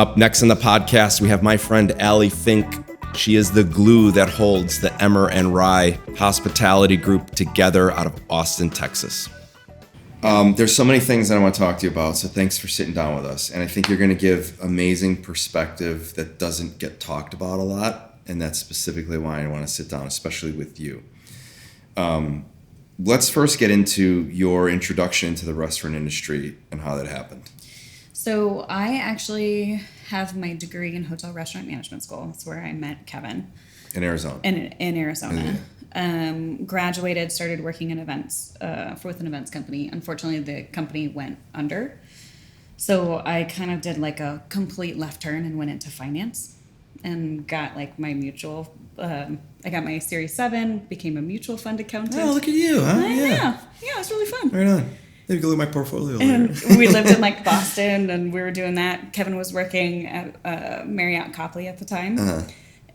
Up next on the podcast, we have my friend Alicynn Fink. She is the glue that holds the Emmer Rye hospitality group together out of Austin, Texas. There's so many things that I want to talk to you about, so thanks for sitting down with us. And I think you're going to give amazing perspective that doesn't get talked about a lot, and that's specifically why I want to sit down, especially with you. Let's first get into your introduction to the restaurant industry and how that happened. So I actually have my degree in hotel restaurant management school. That's where I met Kevin. In Arizona. In Arizona. Yeah. Graduated, started working in events with an events company. Unfortunately, the company went under. So I kind of did like a complete left turn and went into finance and got like my mutual, I got my Series 7, became a mutual fund accountant. Oh, look at you, huh? Yeah, it was really fun. Right on. Maybe go look at my portfolio and later. We lived in like Boston, and we were doing that. Kevin was working at Marriott Copley at the time,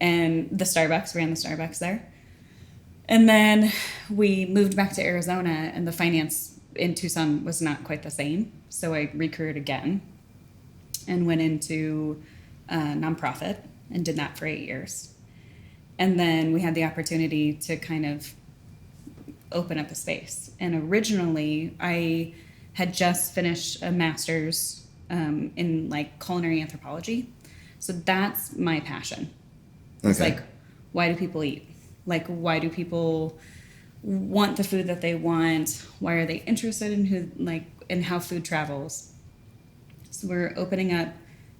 and the Starbucks, ran the Starbucks there. And then we moved back to Arizona, and the finance in Tucson was not quite the same. So I re-careered again and went into nonprofit and did that for 8 years. And then we had the opportunity to kind of open up a space. And originally I had just finished a master's in like culinary anthropology. So that's my passion. It's like, why do people eat? Like, why do people want the food that they want? Why are they interested in how food travels? So we're opening up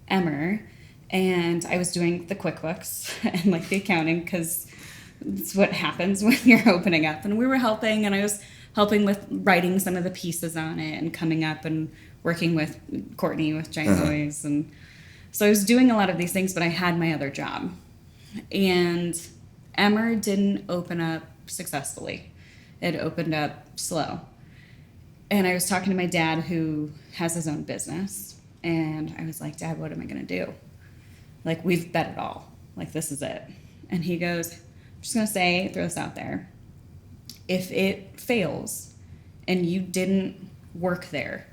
Emmer, and I was doing the QuickBooks and like the accounting, because it's what happens when you're opening up. And we were helping, and I was helping with writing some of the pieces on it and coming up and working with Courtney with Giant Boys. And so I was doing a lot of these things, but I had my other job. And Emmer didn't open up successfully. It opened up slow. And I was talking to my dad, who has his own business. And I was like, Dad, what am I going to do? Like, we've bet it all. Like, this is it. And he goes, I'm just going to throw this out there. If it fails and you didn't work there,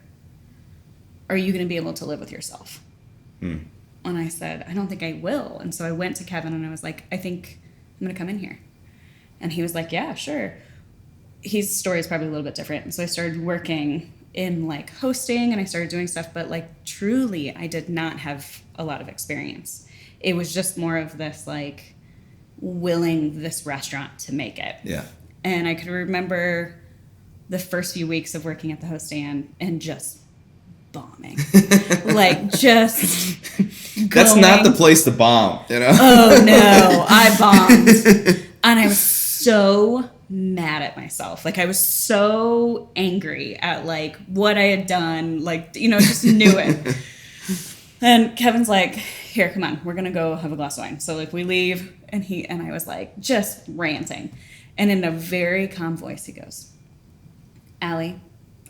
are you going to be able to live with yourself? And I said, I don't think I will. And so I went to Kevin and I was like, I think I'm going to come in here. And he was like, yeah, sure. His story is probably a little bit different. And so I started working in like hosting, and I started doing stuff, but like truly I did not have a lot of experience. It was just more of this like willing this restaurant to make it. Yeah. And I could remember the first few weeks of working at the host stand and just bombing. Like just That's not the place to bomb, you know? Oh no, I bombed. And I was so mad at myself. Like I was so angry at like what I had done. Like, just knew it. And Kevin's like, here, come on, we're gonna go have a glass of wine. So like we leave, and I was like just ranting. And in a very calm voice, he goes, Allie,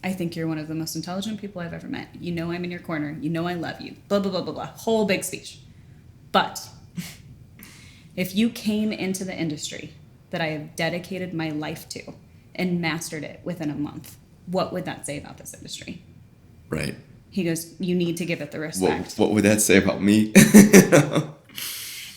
I think you're one of the most intelligent people I've ever met. You know I'm in your corner. You know I love you. Blah, blah, blah, blah, blah. Whole big speech. But if you came into the industry that I have dedicated my life to and mastered it within a month, what would that say about this industry? Right. He goes, you need to give it the respect. What would that say about me?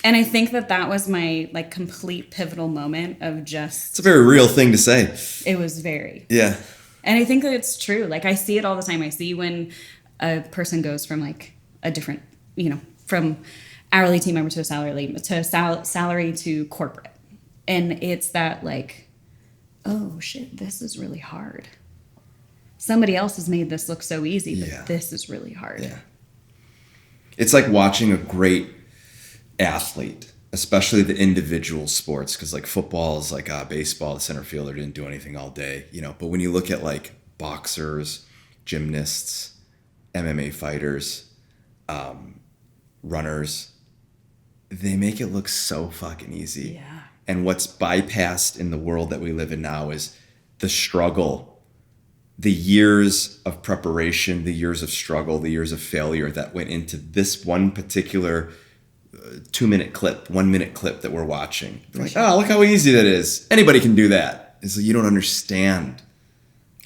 And I think that was my like complete pivotal moment of just... It's a very real thing to say. It was very. Yeah. And I think that it's true. Like I see it all the time. I see when a person goes from like a different, from hourly team member to a salary to corporate. And it's that like, oh shit, this is really hard. Somebody else has made this look so easy, but this is really hard. Yeah. It's like watching a great athlete, especially the individual sports, because like football is like baseball, the center fielder didn't do anything all day, but when you look at like boxers, gymnasts, MMA fighters, runners, they make it look so fucking easy. Yeah. And what's bypassed in the world that we live in now is the struggle, the years of preparation, the years of struggle, the years of failure that went into this one particular 2-minute clip, 1-minute clip that we're watching. They're like, oh, look how easy that is. Anybody can do that. It's like, you don't understand.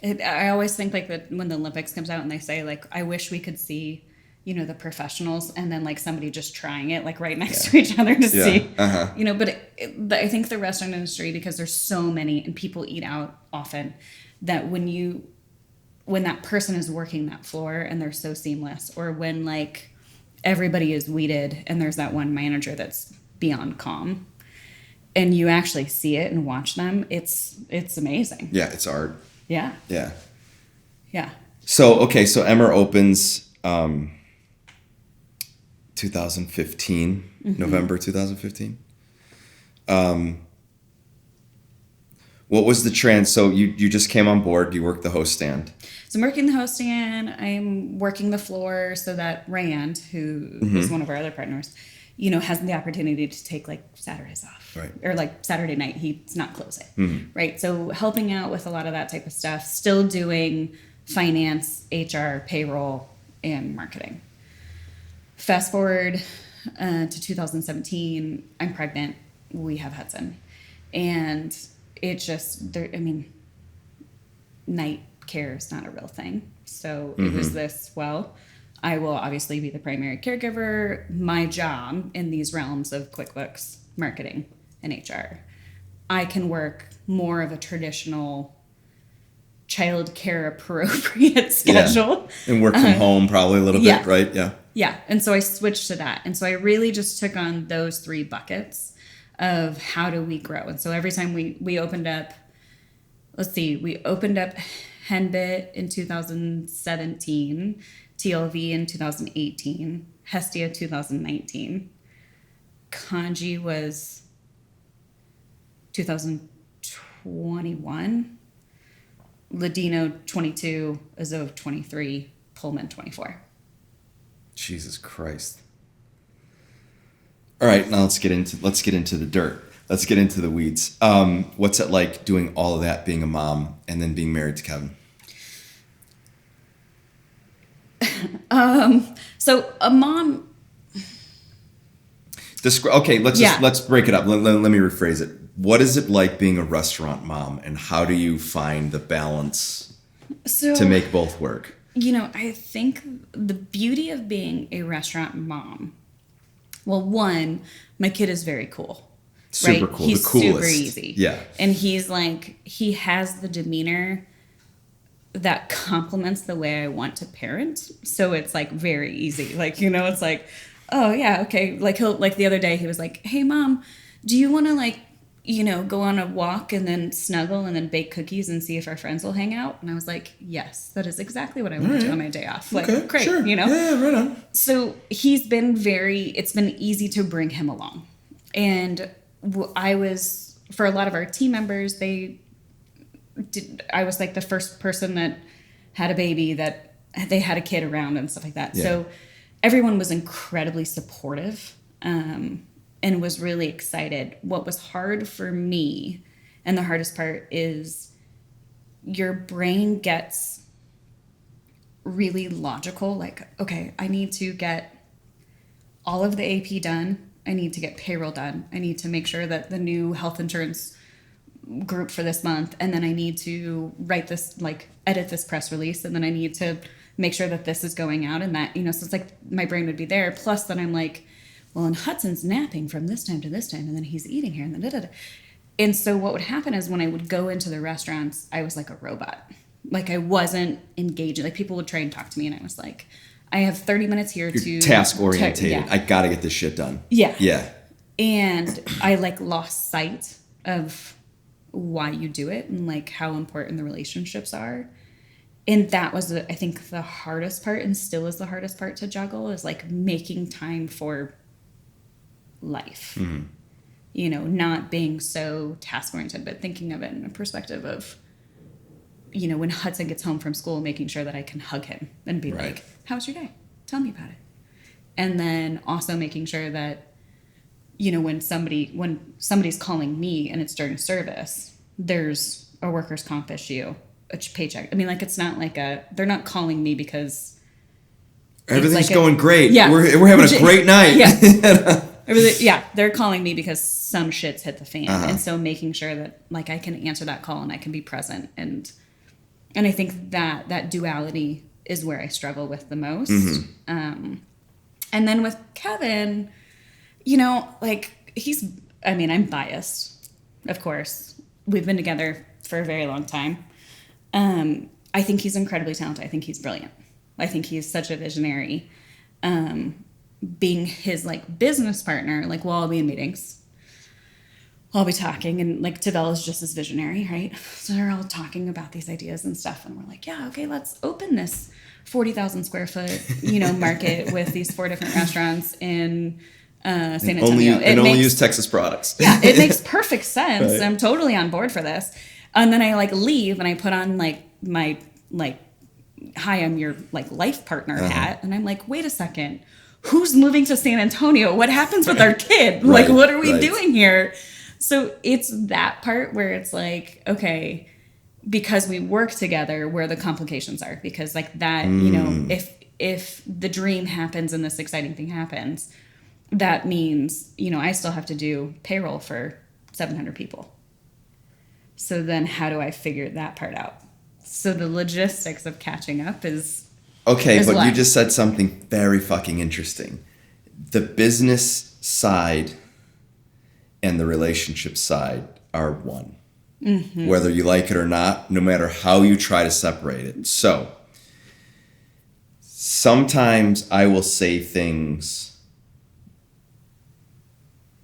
I always think like that when the Olympics comes out and they say like, I wish we could see the professionals and then like somebody just trying it like right next to each other to see, but I think the restaurant industry, because there's so many and people eat out often, that when that person is working that floor and they're so seamless, or when like everybody is weeded and there's that one manager that's beyond calm and you actually see it and watch them, it's amazing. Yeah, it's art. Yeah. Yeah. Yeah. So Emmer opens 2015, November 2015. What was the trend? So you just came on board. You worked the host stand. So I'm working the host stand. I'm working the floor so that Rand, who is one of our other partners, has the opportunity to take like Saturdays off, right? Or like Saturday night, he's not closing, right? So helping out with a lot of that type of stuff, still doing finance, HR, payroll, and marketing. Fast forward to 2017, I'm pregnant. We have Hudson, and it just night care is not a real thing. So it was this, well, I will obviously be the primary caregiver. My job in these realms of QuickBooks, marketing, and HR, I can work more of a traditional child care appropriate schedule. Yeah. And work from home probably a little bit, right? Yeah. Yeah. And so I switched to that. And so I really just took on those 3 buckets of how do we grow. And so every time we opened up, we opened up Henbit in 2017, TLV in 2018, Hestia 2019. Kanji was 2021, Ladino 22, Azov 23, Pullman 24. Jesus Christ. All right, now let's get into the dirt. Let's get into the weeds. What's it like doing all of that, being a mom, and then being married to Kevin? So a mom. Let's break it up. Let me rephrase it. What is it like being a restaurant mom, and how do you find the balance to make both work? I think the beauty of being a restaurant mom. Well, one, my kid is very cool. Super right? cool. He's the coolest. super easy. Yeah. And he has the demeanor that complements the way I want to parent. So it's like very easy. Like, it's like, oh yeah, okay. Like the other day he was like, hey mom, do you want to go on a walk and then snuggle and then bake cookies and see if our friends will hang out? And I was like, yes, that is exactly what I want to do on my day off. Like, okay, great, sure. Yeah, right on. So it's been easy to bring him along. And I was, for a lot of our team members, I was like the first person that had a baby that they had a kid around and stuff like that. Yeah. So everyone was incredibly supportive and was really excited. What was hard for me, and the hardest part, is your brain gets really logical. Like, okay, I need to get all of the AP done. I need to get payroll done. I need to make sure that the new health insurance group for this month, and then I need to write this, edit this press release, and then I need to make sure that this is going out, and that, so it's like my brain would be there. Plus then I'm like, well, and Hudson's napping from this time to this time, and then he's eating here, and then da-da-da. And so what would happen is when I would go into the restaurants, I was like a robot. Like I wasn't engaging. Like people would try and talk to me, and I was like, I have 30 minutes here to task orientated. Yeah. I got to get this shit done. Yeah. Yeah. And I lost sight of why you do it and how important the relationships are. And that was, I think, the hardest part, and still is the hardest part to juggle, is making time for life. Mm-hmm. Not being so task oriented, but thinking of it in a perspective of, when Hudson gets home from school, making sure that I can hug him and be like, how was your day? Tell me about it. And then also making sure that, when somebody's calling me and it's during service, there's a workers' comp issue, a paycheck. I mean, it's not they're not calling me because everything's going great. Yeah. We're having a great night. Yeah. Yeah. They're calling me because some shit's hit the fan. Uh-huh. And so making sure that I can answer that call and I can be present. And I think that duality is where I struggle with the most. Mm-hmm. And then with Kevin, you know, like I'm biased, of course. We've been together for a very long time. I think he's incredibly talented. I think he's brilliant. I think he's such a visionary. Being his like business partner, like we'll all be in meetings. We'll all be talking, and like Tavel is just as visionary, right? So they're all talking about these ideas and stuff, and we're like, yeah, okay, let's open this 40,000 square foot, market with these 4 different restaurants in San Antonio. Only use Texas products. Yeah, it makes perfect sense. Right. I'm totally on board for this. And then I like leave and I put on like my like, hi, I'm your like life partner hat, and I'm like, wait a second, who's moving to San Antonio? What happens with our kid? Like, what are we doing here? So it's that part where it's like, okay, because we work together, where the complications are, because like that, if the dream happens and this exciting thing happens, that means, I still have to do payroll for 700 people. So then how do I figure that part out? So the logistics of catching up is okay, but what? you just said something very fucking interesting. The business side and the relationship side are one. Mm-hmm. Whether you like it or not, no matter how you try to separate it. So sometimes I will say things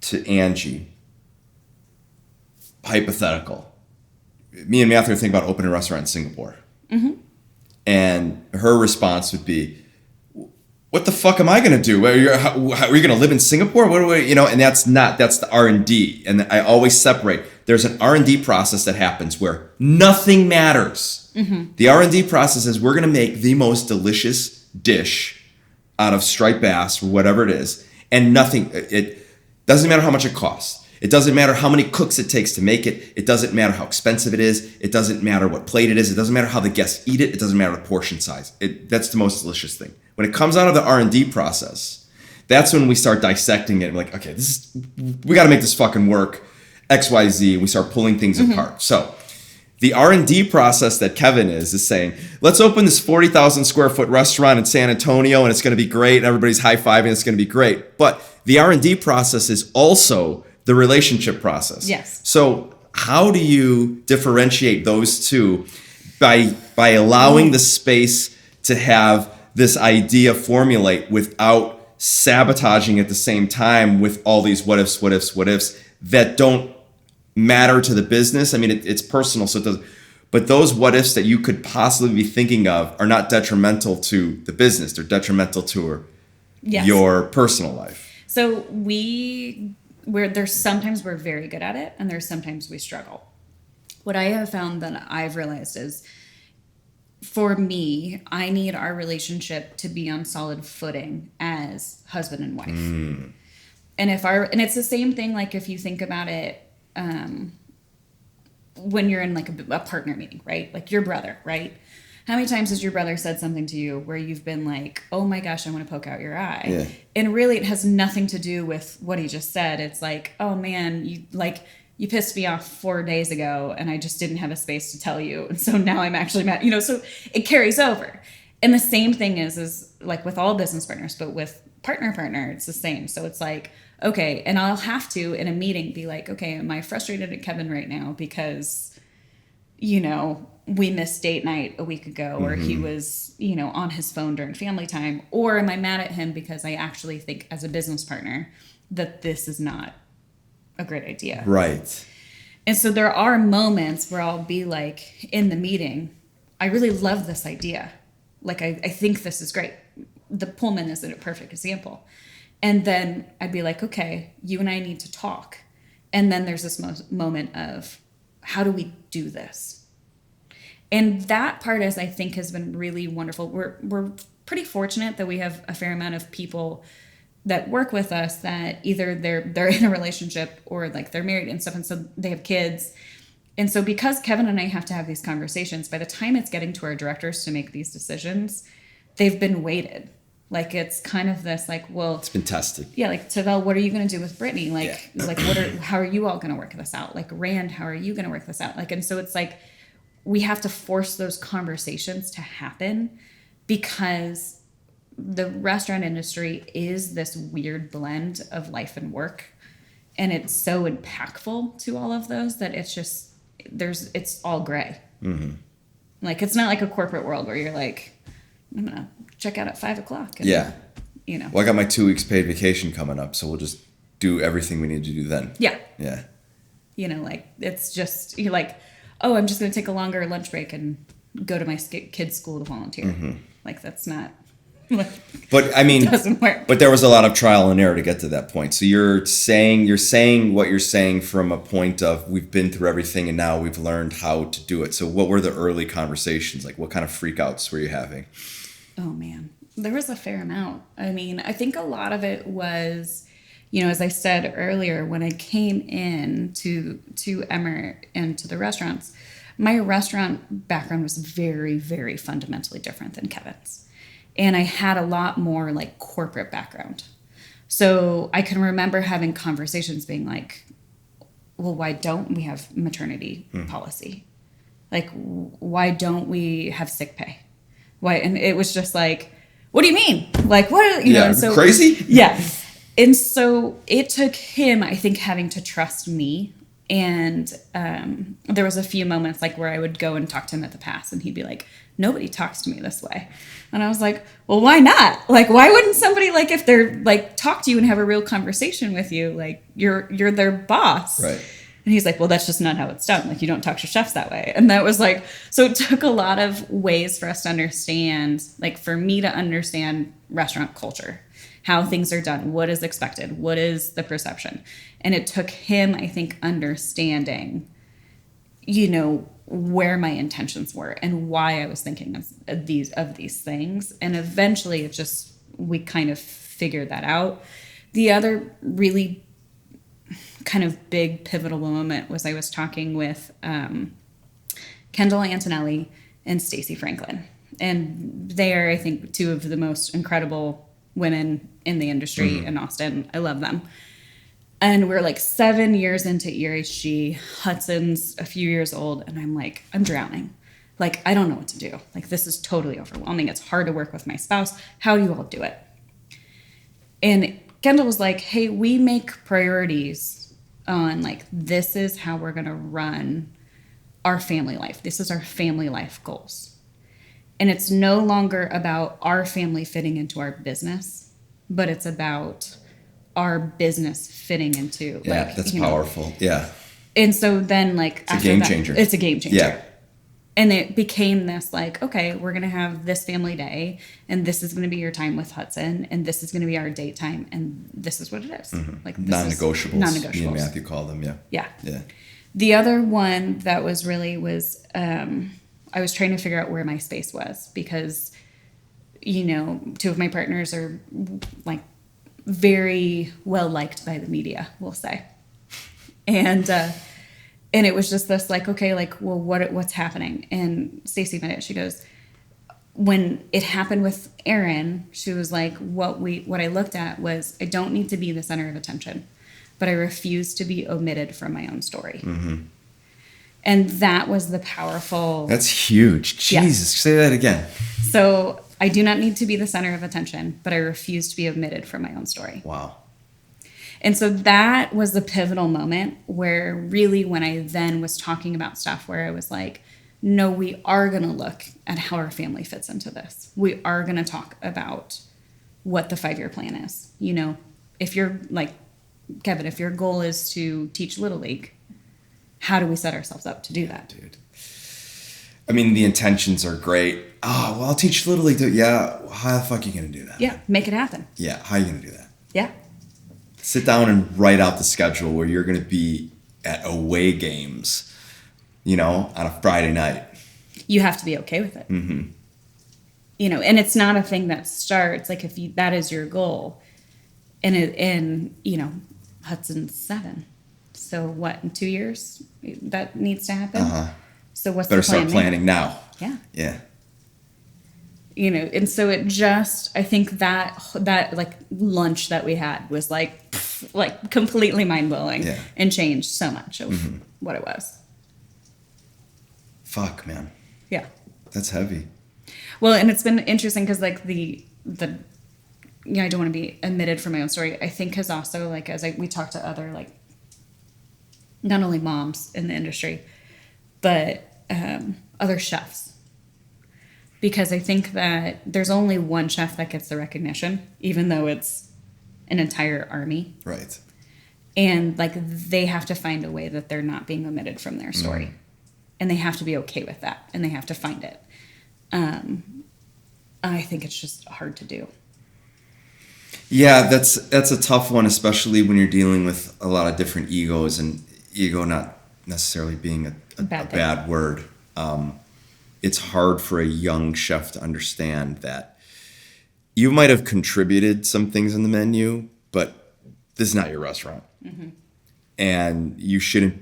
to Angie, hypothetical. Me and Matthew are thinking about opening a restaurant in Singapore. Mm-hmm. And her response would be, what the fuck am I going to do? Are you going to live in Singapore? What do we, and that's the R&D. And I always separate. There's an R&D process that happens where nothing matters. Mm-hmm. The R&D process is we're going to make the most delicious dish out of striped bass or whatever it is. And it doesn't matter how much it costs. It doesn't matter how many cooks it takes to make it. It doesn't matter how expensive it is. It doesn't matter what plate it is. It doesn't matter how the guests eat it. It doesn't matter the portion size. That's the most delicious thing. When it comes out of the R&D process, that's when we start dissecting it. We're like, okay, we got to make this fucking work, X, Y, Z. We start pulling things apart. So the R&D process that Kevin is saying, let's open this 40,000 square foot restaurant in San Antonio, and it's going to be great, and everybody's high-fiving. It's going to be great. But the R&D process is also the relationship process. Yes. So how do you differentiate those two by allowing the space to have this idea formulate without sabotaging at the same time with all these what ifs that don't matter to the business? I mean, it's personal, so it does. But those what ifs that you could possibly be thinking of are not detrimental to the business. They're detrimental to your personal life. So there's sometimes we're very good at it, and there's sometimes we struggle. What I have found that I've realized is, for me, I need our relationship to be on solid footing as husband and wife. And it's the same thing, like if you think about it, when you're in like a partner meeting, right? Like your brother, right? How many times has your brother said something to you where you've been like, oh my gosh, I want to poke out your eye? Yeah. And really it has nothing to do with what he just said. It's like, oh man, you pissed me off 4 days ago and I just didn't have a space to tell you. And so now I'm actually mad, so it carries over. And the same thing is like with all business partners, but with partner, it's the same. So it's like, okay, and I'll have to in a meeting be like, okay, am I frustrated at Kevin right now because, we missed date night a week ago, or he was, on his phone during family time, or am I mad at him because I actually think as a business partner that this is not a great idea. Right. And so there are moments where I'll be like in the meeting, I really love this idea. Like, I think this is great. The Pullman is a perfect example. And then I'd be like, okay, you and I need to talk. And then there's this moment of, how do we do this? And that part I think has been really wonderful. We're pretty fortunate that we have a fair amount of people that work with us that either they're in a relationship or like they're married and stuff, and so they have kids. And so because Kevin and I have to have these conversations, by the time it's getting to our directors to make these decisions, they've been weighted. Like, it's kind of this like, well, it's been tested. Yeah, like, Tavel, what are you going to do with Brittany? Like, how are you all going to work this out? Like, Rand, how are you going to work this out? Like, and so it's like we have to force those conversations to happen because the restaurant industry is this weird blend of life and work. And it's so impactful to all of those that it's just, it's all gray. Mm-hmm. Like, it's not like a corporate world where you're like, I'm going to check out at 5:00. And, yeah. You know. Well, I got my 2 weeks paid vacation coming up, so we'll just do everything we need to do then. Yeah. Yeah. You know, like, it's just, you're like, oh, I'm just going to take a longer lunch break and go to my kids' school to volunteer. Mm-hmm. Like, that's not... But I mean, doesn't work. But there was a lot of trial and error to get to that point. So you're saying what you're saying from a point of we've been through everything and now we've learned how to do it. So what were the early conversations? Like, what kind of freakouts were you having? Oh man, there was a fair amount. I mean, I think a lot of it was, you know, as I said earlier, when I came in to Emmer and to the restaurants, my restaurant background was very, very fundamentally different than Kevin's. And I had a lot more like corporate background. So I can remember having conversations being like, well, why don't we have maternity policy? Like, why don't we have sick pay? Why? And it was just like, what do you mean? Like, what, you know, and so crazy? Yeah. And so it took him, I think, having to trust me. And there was a few moments like where I would go and talk to him at the pass and he'd be like, nobody talks to me this way. And I was like, well, why not? Like, why wouldn't somebody, like, if they're like talk to you and have a real conversation with you, like you're their boss. Right. And he's like, well, that's just not how it's done. Like, you don't talk to chefs that way. And that was like, so it took a lot of ways for us to understand, like for me to understand restaurant culture, how things are done, what is expected, what is the perception. And it took him, I think, understanding, you know, where my intentions were and why I was thinking of these things. And eventually it just, we kind of figured that out. The other really kind of big pivotal moment was I was talking with Kendall Antonelli and Stacey Franklin. And they are, I think, two of the most incredible women in the industry in Austin. I love them. And we're like 7 years into ERHG. Hudson's a few years old. And I'm like, I'm drowning. Like, I don't know what to do. Like, this is totally overwhelming. It's hard to work with my spouse. How do you all do it? And Kendall was like, hey, we make priorities on like, this is how we're going to run our family life. This is our family life goals. And it's no longer about our family fitting into our business, but it's about our business fitting into that's powerful. Yeah. And so then like it's a game changer. It's a game changer. Yeah. And it became this like, okay, we're going to have this family day and this is going to be your time with Hudson and this is going to be our date time and this is what it is. Like this non-negotiables. Non-negotiables. Me and Matthew call them. Yeah. Yeah. Yeah. The other one that was I was trying to figure out where my space was because, you know, two of my partners are like very well liked by the media, we'll say. And it was just this like, okay, like, well, what's happening? And Stacey met it. She goes, when it happened with Aaron, she was like, what I looked at was I don't need to be the center of attention, but I refuse to be omitted from my own story. And that was the powerful. That's huge. Jesus, say that again. So I do not need to be the center of attention, but I refuse to be omitted from my own story. Wow. And so that was the pivotal moment where really when I then was talking about stuff where I was like, no, we are going to look at how our family fits into this. We are going to talk about what the 5-year plan is. You know, if you're like, Kevin, if your goal is to teach Little League, how do we set ourselves up to do that? Dude. I mean, the intentions are great. Oh, well, I'll teach Little League. Yeah. How the fuck are you going to do that? Yeah. Make it happen. Yeah. How are you going to do that? Yeah. Sit down and write out the schedule where you're going to be at away games, you know, on a Friday night. You have to be okay with it. You know, and it's not a thing that starts like if that is your goal. And you know, Hudson's 7. So what, in 2 years that needs to happen? So what's better the plan start planning now. Yeah. Yeah. You know, and so it just, I think that like lunch that we had was like completely mind blowing and changed so much of what it was. Fuck, man. Yeah. That's heavy. Well, and it's been interesting because like the I don't want to be omitted from my own story. I think has also like we talk to other like not only moms in the industry, but other chefs. Because I think that there's only one chef that gets the recognition, even though it's an entire army. Right. And like they have to find a way that they're not being omitted from their story. And they have to be okay with that. And they have to find it. I think it's just hard to do. Yeah, that's a tough one, especially when you're dealing with a lot of different egos, and ego not necessarily being a bad word. It's hard for a young chef to understand that you might have contributed some things in the menu, but this is not your restaurant. Mm-hmm. And you shouldn't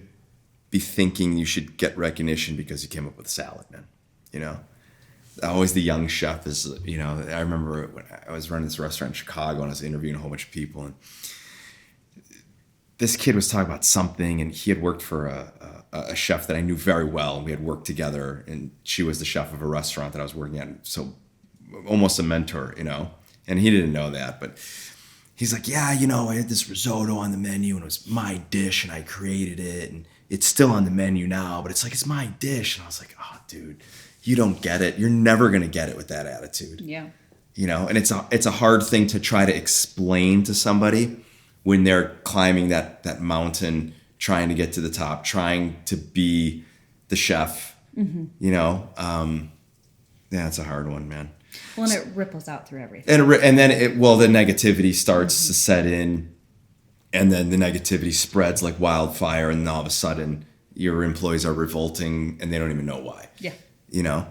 be thinking you should get recognition because you came up with a salad, man. You know? Always the young chef is, you know, I remember when I was running this restaurant in Chicago and I was interviewing a whole bunch of people, and this kid was talking about something, and he had worked for a chef that I knew very well, and we had worked together, and she was the chef of a restaurant that I was working at, so almost a mentor, you know, and he didn't know that, but he's like, yeah, you know, I had this risotto on the menu, and it was my dish, and I created it, and it's still on the menu now, but it's like, it's my dish, and I was like, oh, dude, you don't get it. You're never going to get it with that attitude. Yeah. You know, and it's a hard thing to try to explain to somebody when they're climbing that mountain, trying to get to the top, trying to be the chef, you know? Yeah, it's a hard one, man. Well, and it ripples out through everything. And then the negativity starts to set in, and then the negativity spreads like wildfire, and then all of a sudden your employees are revolting and they don't even know why. Yeah. You know,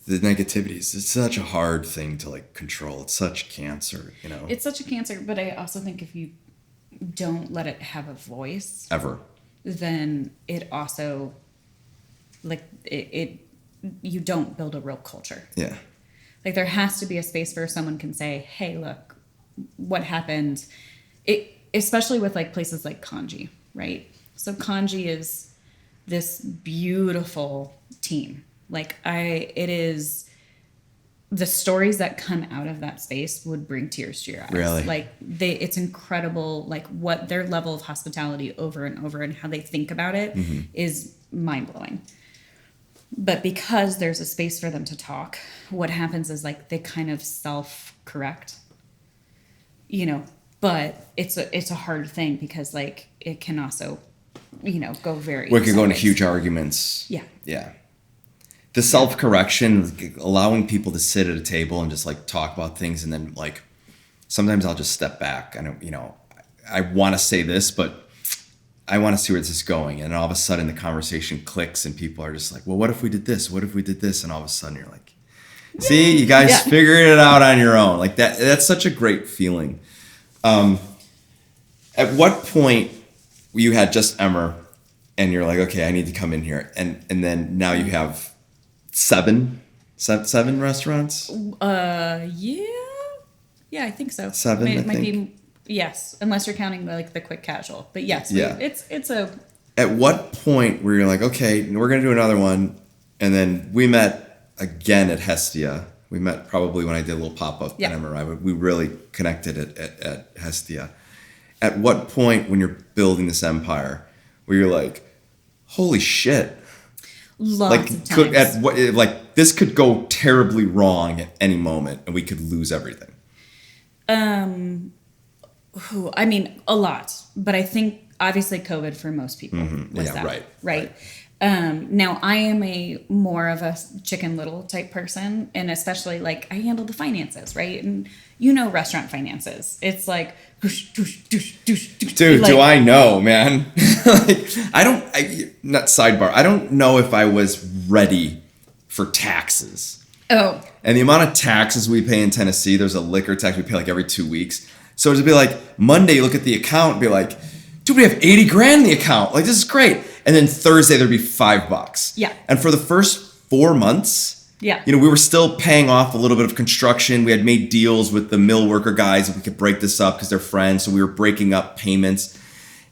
the negativity it's such a hard thing to like control. It's such cancer, you know. It's such a cancer, but I also think if you don't let it have a voice ever, then it also like it you don't build a real culture. Yeah. Like there has to be a space where someone can say, hey, look, what happened? Especially with like places like Kanji, right? So Kanji is this beautiful team. Like it is the stories that come out of that space would bring tears to your eyes. Really? Like it's incredible, like what their level of hospitality over and over and how they think about it is mind blowing. But because there's a space for them to talk, what happens is like they kind of self-correct, you know, but it's a hard thing because like it can also, you know, go very. We could go into huge arguments. Yeah. Yeah. The self-correction, allowing people to sit at a table and just like talk about things, and then like sometimes I'll just step back. I don't, you know, I want to say this, but I want to see where this is going. And all of a sudden the conversation clicks and people are just like, well, what if we did this? What if we did this? And all of a sudden you're like, see, you guys figured it out on your own. Like that's such a great feeling. At what point you had just Emmer and you're like, okay, I need to come in here. And then now you have seven restaurants? Yeah, I think so. Seven, It I might think. be, yes, unless you're counting like the quick casual. But yes, Yeah. it's a. At what point were you like, okay, we're going to do another one? And then we met again at Hestia. We met probably when I did a little pop-up at Emmer Rye. We really connected at Hestia. At what point when you're building this empire where you're like, holy shit. Lots of times. This could go terribly wrong at any moment and we could lose everything. I mean, a lot. But I think obviously COVID for most people was that. Right. Now I am a more of a Chicken Little type person, and especially like I handle the finances, right? And you know, restaurant finances. It's like, doosh, doosh, doosh, doosh, doosh. Dude, like, do I know, man? Not sidebar. I don't know if I was ready for taxes. Oh. And the amount of taxes we pay in Tennessee, there's a liquor tax we pay like every 2 weeks. So to be like, Monday, you look at the account and be like, dude, we have 80 grand in the account. Like, this is great. And then Thursday, there'd be $5. Yeah. And for the first 4 months, you know, we were still paying off a little bit of construction. We had made deals with the mill worker guys that we could break this up because they're friends. So we were breaking up payments.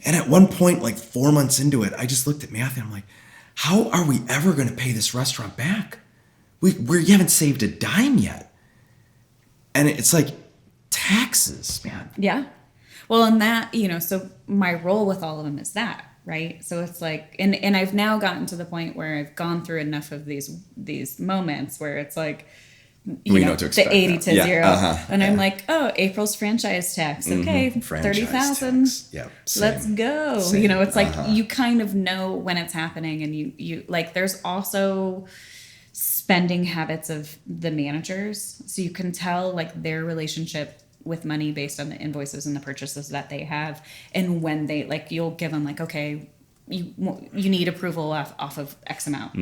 And at one point, like 4 months into it, I just looked at Matthew and I'm like, how are we ever going to pay this restaurant back? we haven't saved a dime yet. And it's like taxes, man. Yeah. Well, and that, so my role with all of them is that, right? So it's like, and I've now gotten to the point where I've gone through enough of these moments where it's like, we know what to expect the 80 now. to 0. And I'm like, oh, April's franchise tax. Okay, 30,000. Yeah, let's go. Same. It's like you kind of know when it's happening, and you like, there's also spending habits of the managers. So you can tell like their relationship with money based on the invoices and the purchases that they have. And when they like, you'll give them like, okay, you need approval off of X amount.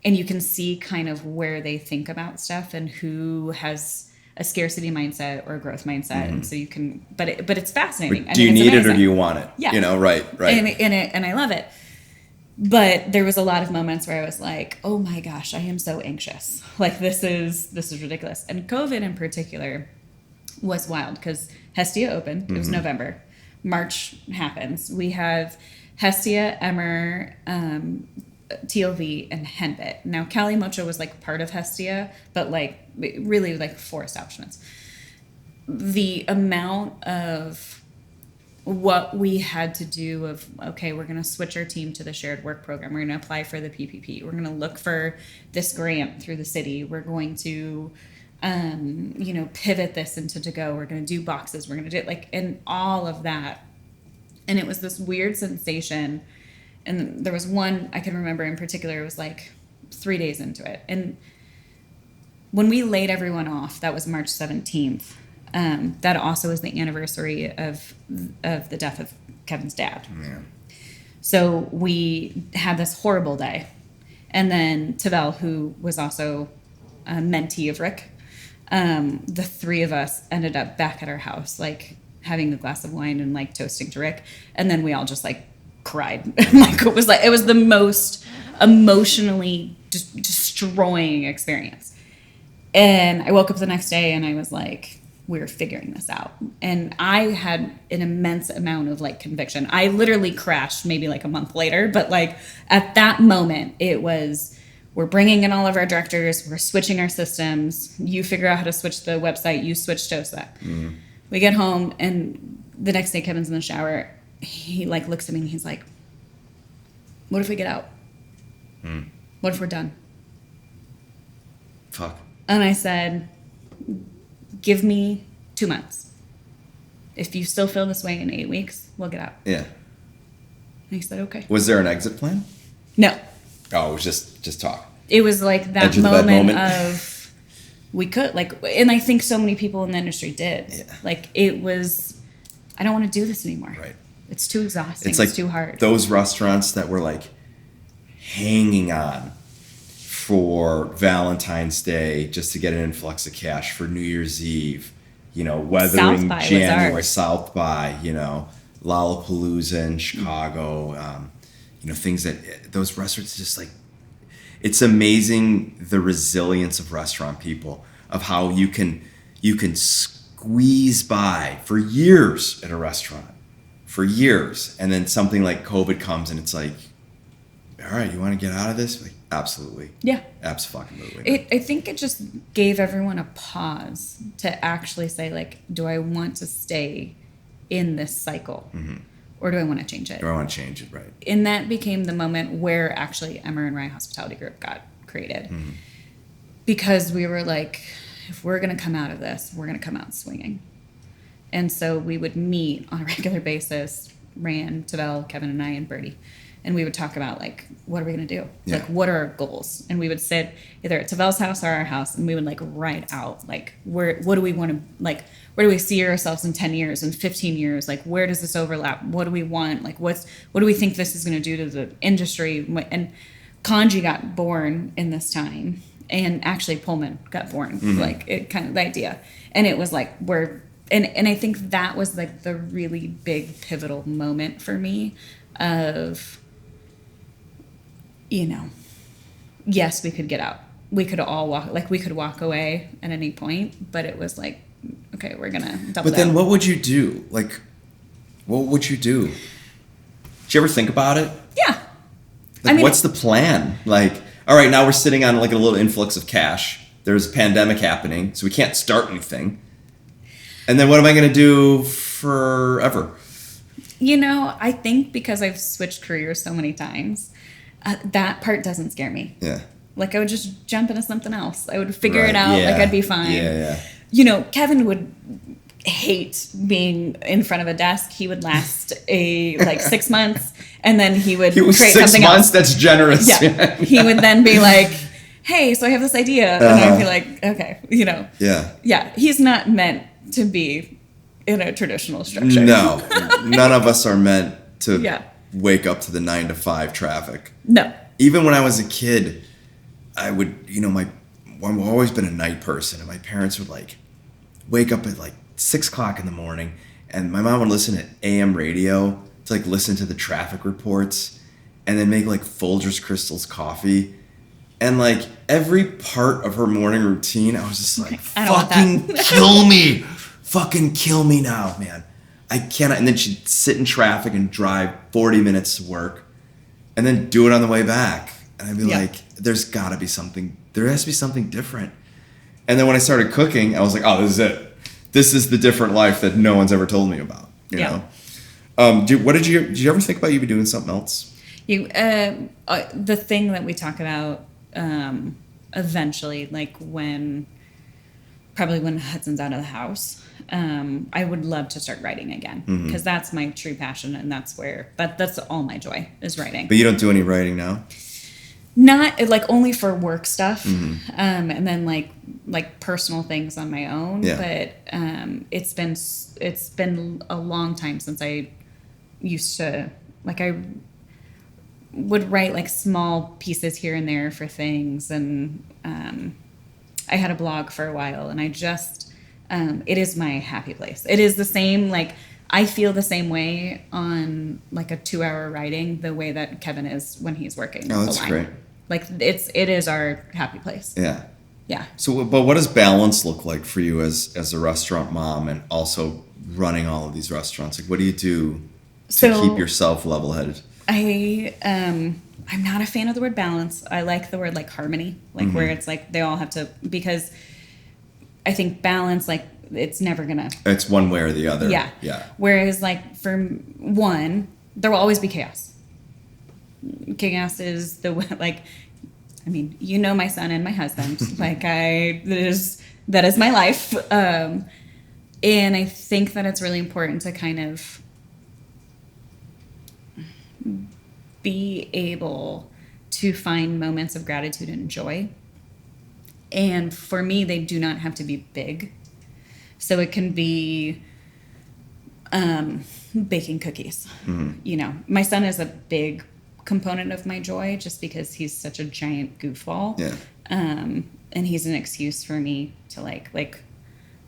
And you can see kind of where they think about stuff and who has a scarcity mindset or a growth mindset. And so you can, but it's fascinating. Do you need it or do you want it? Yeah. Right. And I love it. But there was a lot of moments where I was like, oh my gosh, I am so anxious. Like this is ridiculous. And COVID in particular was wild because Hestia opened. It was November. March happens. We have Hestia, Emmer, TLV, and Henbit. Now, Cali Mocha was like part of Hestia, but like really like 4 establishments. The amount of what we had to do of, okay, we're going to switch our team to the shared work program. We're going to apply for the PPP. We're going to look for this grant through the city. We're going to, pivot this into to-go. We're going to do boxes. We're going to do it like, and all of that. And it was this weird sensation. And there was one I can remember in particular, it was like 3 days into it. And when we laid everyone off, that was March 17th. That also was the anniversary of the death of Kevin's dad. Yeah. So we had this horrible day. And then Tavel, who was also a mentee of Rick, the 3 of us ended up back at our house, like having a glass of wine and like toasting to Rick. And then we all just like cried. It was the most emotionally destroying experience. And I woke up the next day and I was like, we're figuring this out. And I had an immense amount of like conviction. I literally crashed maybe like a month later, but like at that moment it was, we're bringing in all of our directors, we're switching our systems, you figure out how to switch the website, you switch Tosa. We get home and the next day Kevin's in the shower. He like looks at me and he's like, what if we get out? What if we're done? Fuck. And I said, give me 2 months. If you still feel this way in 8 weeks, we'll get out. Yeah. And he said, okay. Was there an exit plan? No. Oh, it was just talk. It was like that moment of we could like, and I think so many people in the industry did. Yeah. Like it was, I don't want to do this anymore. Right. It's too exhausting. It's like too hard. Those restaurants that were like hanging on for Valentine's Day just to get an influx of cash for New Year's Eve, weathering January, South by, Lollapalooza in Chicago, things that those restaurants just like, it's amazing the resilience of restaurant people, of how you can squeeze by for years at a restaurant. For years, and then something like COVID comes and it's like, all right, you want to get out of this? Like, absolutely. Yeah. Absolutely. I think it just gave everyone a pause to actually say, like, do I want to stay in this cycle? Or do I want to change it? Or I want to change it, right. And that became the moment where actually Emmer Rye Hospitality Group got created. Because we were like, if we're going to come out of this, we're going to come out swinging. And so we would meet on a regular basis, Rand, Tavel, Kevin, and I, and Birdie. And we would talk about, like, what are we going to do? Yeah. Like, what are our goals? And we would sit either at Tavel's house or our house, and we would, like, write out, like, what do we want to, like, where do we see ourselves in 10 years, in 15 years? Like, where does this overlap? What do we want? Like, what do we think this is going to do to the industry? And Kanji got born in this time. And actually Pullman got born, like, it kind of the idea. And it was, like, And I think that was like the really big pivotal moment for me of, yes, we could get out. We could all walk away at any point, but it was like, okay, we're going to double down. But then what would you do? Like, what would you do? Did you ever think about it? Yeah. Like, what's the plan? Like, all right, now we're sitting on like a little influx of cash. There's a pandemic happening, so we can't start anything. And then what am I going to do forever? You know, I think because I've switched careers so many times, that part doesn't scare me. Yeah. Like I would just jump into something else. I would figure it out. Yeah. Like I'd be fine. Yeah. You know, Kevin would hate being in front of a desk. He would last 6 months, and then he would create something 6 months? else. That's generous. Yeah. He would then be like, hey, so I have this idea. And I'd be like, okay, you know. Yeah. Yeah. He's not meant to be in a traditional structure. No. None of us are meant to Yeah. wake up to the 9 to 5 traffic. No. Even when I was a kid, I would, I've always been a night person, and my parents would like wake up at like 6 o'clock in the morning, and my mom would listen to AM radio to like listen to the traffic reports, and then make like Folgers Crystals coffee, and like every part of her morning routine, I was just like, fucking kill me now, man. I cannot. And then she'd sit in traffic and drive 40 minutes to work, and then do it on the way back, and I'd be like, there has to be something different. And then when I started cooking, I was like, oh, this is it. This is the different life that no one's ever told me about. You know? Did you ever think about you be doing something else? The thing that we talk about eventually, like probably when Hudson's out of the house, I would love to start writing again, because that's my true passion, and that's all my joy is writing. But you don't do any writing now? Not like only for work stuff, and then like personal things on my own. Yeah. But it's been a long time since I used to, like, I would write like small pieces here and there for things, and I had a blog for a while, and I just it is my happy place. It is the same, like, I feel the same way on like a 2-hour writing the way that Kevin is when he's working. Oh, that's great. Like it is our happy place. Yeah. Yeah. So, but what does balance look like for you as a restaurant mom and also running all of these restaurants? Like, what do you do to keep yourself level-headed? I'm not a fan of the word balance. I like the word like harmony, like where it's like they all have to, because I think balance, like, it's never gonna. It's one way or the other. Yeah. Yeah. Whereas, like, for one, there will always be chaos. Chaos is like, I mean, you know, my son and my husband. Like, that is my life. And I think that it's really important to kind of be able to find moments of gratitude and joy. And for me, they do not have to be big. So it can be baking cookies. You know, my son is a big component of my joy just because he's such a giant goofball. Yeah. And he's an excuse for me to like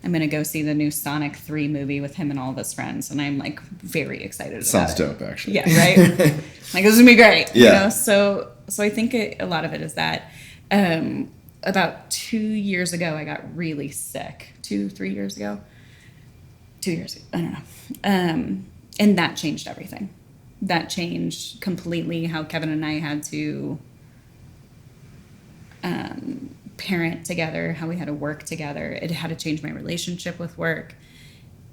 I'm going to go see the new Sonic 3 movie with him and all of his friends, and I'm like very excited about it. Sounds dope, actually. Yeah, right? Like, this is going to be great. Yeah. You know? So I think a lot of it is that. About 2 years ago, I got really sick. 2-3 years ago? 2 years ago. I don't know. And that changed everything. That changed completely how Kevin and I had to parent together, how we had to work together. It had to change my relationship with work.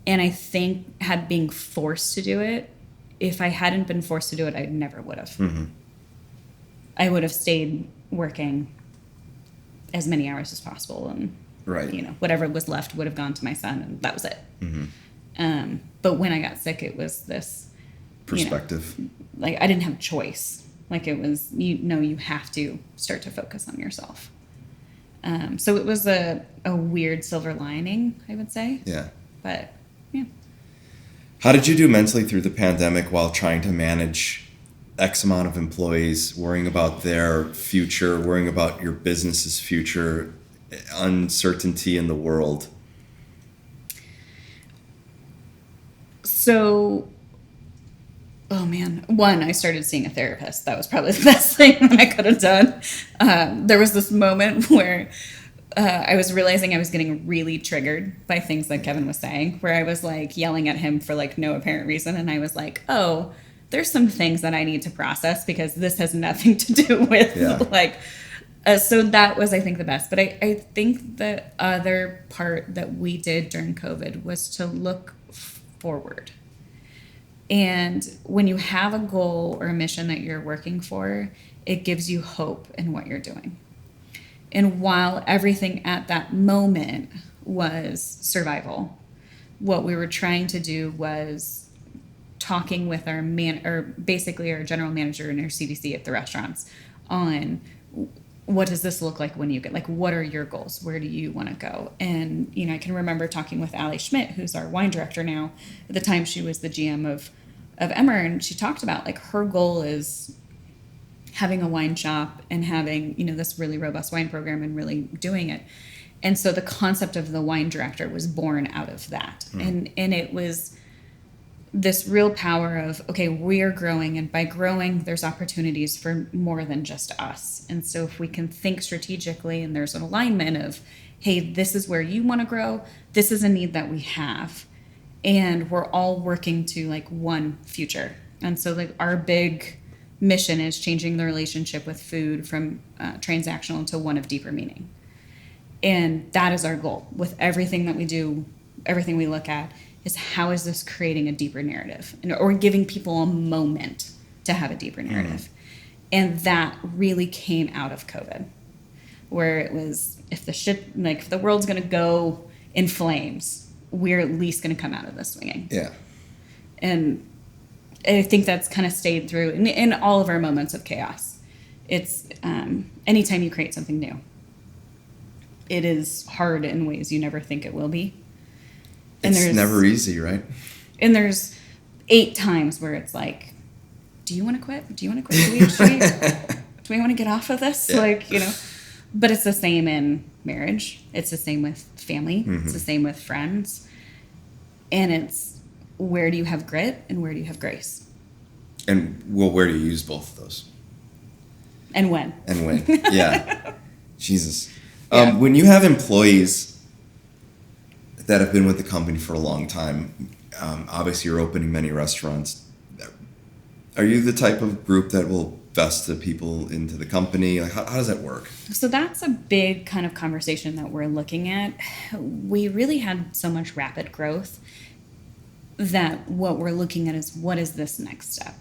And I think being forced to do it, if I hadn't been forced to do it, I never would have. I would have stayed working as many hours as possible, and you know, whatever was left would have gone to my son, and that was it. But when I got sick, it was this perspective. You know, like, I didn't have a choice. Like, it was, you have to start to focus on yourself. So it was a weird silver lining, I would say. Yeah. But yeah. How did you do mentally through the pandemic while trying to manage X amount of employees, worrying about their future, worrying about your business's future, uncertainty in the world? So, oh man, I started seeing a therapist. That was probably the best thing that I could have done. There was this moment where I was realizing I was getting really triggered by things that Kevin was saying, where I was like yelling at him for like no apparent reason. And I was like, oh, there's some things that I need to process, because this has nothing to do with like So that was, I think, the best. But I think the other part that we did during COVID was to look forward. And when you have a goal or a mission that you're working for, it gives you hope in what you're doing. And while everything at that moment was survival, what we were trying to do was talking with our basically our general manager and our CDC at the restaurants on what does this look like when you get, like, what are your goals? Where do you want to go? And, I can remember talking with Allie Schmidt, who's our wine director now. At the time, she was the GM of Emmer, and she talked about, like, her goal is having a wine shop and having, this really robust wine program and really doing it. And so the concept of the wine director was born out of that. And it was this real power of, okay, we're growing, and by growing, there's opportunities for more than just us. And so if we can think strategically and there's an alignment of, hey, this is where you want to grow, this is a need that we have, and we're all working to, like, one future. And so, like, our big mission is changing the relationship with food from transactional to one of deeper meaning. And that is our goal with everything that we do, everything we look at, is how is this creating a deeper narrative, or giving people a moment to have a deeper narrative. And that really came out of COVID, where it was, if the world's going to go in flames, we're at least going to come out of this swinging. Yeah. And I think that's kind of stayed through in all of our moments of chaos. It's anytime you create something new, it is hard in ways you never think it will be. And it's never easy, right? And there's 8 times where it's like, do you want to quit? Do you want to quit? Do we want to get off of this? Yeah. But it's the same in marriage. It's the same with family. It's the same with friends. And it's, where do you have grit and where do you have grace? And, where do you use both of those? And when? Yeah. Jesus. Yeah. When you have employees that have been with the company for a long time, obviously you're opening many restaurants. Are you the type of group that will vest the people into the company? Like, how does that work? So that's a big kind of conversation that we're looking at. We really had so much rapid growth that what we're looking at is, what is this next step?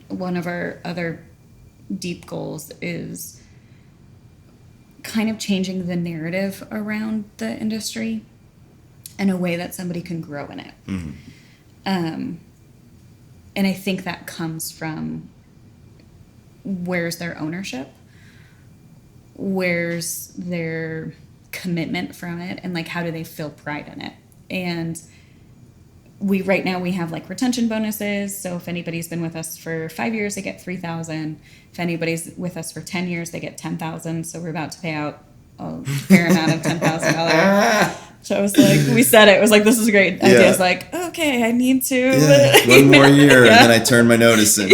One of our other deep goals is kind of changing the narrative around the industry in a way that somebody can grow in it. And I think that comes from, where's their ownership? Where's their commitment from it? And, like, how do they feel pride in it? And right now we have, like, retention bonuses. So if anybody's been with us for 5 years, they get $3,000. If anybody's with us for 10 years, they get $10,000. So we're about to pay out a fair amount of $10,000. So I was like, we said it was like, this is a great idea. I was like, okay, I need to. One more year, and then I turn my notice in.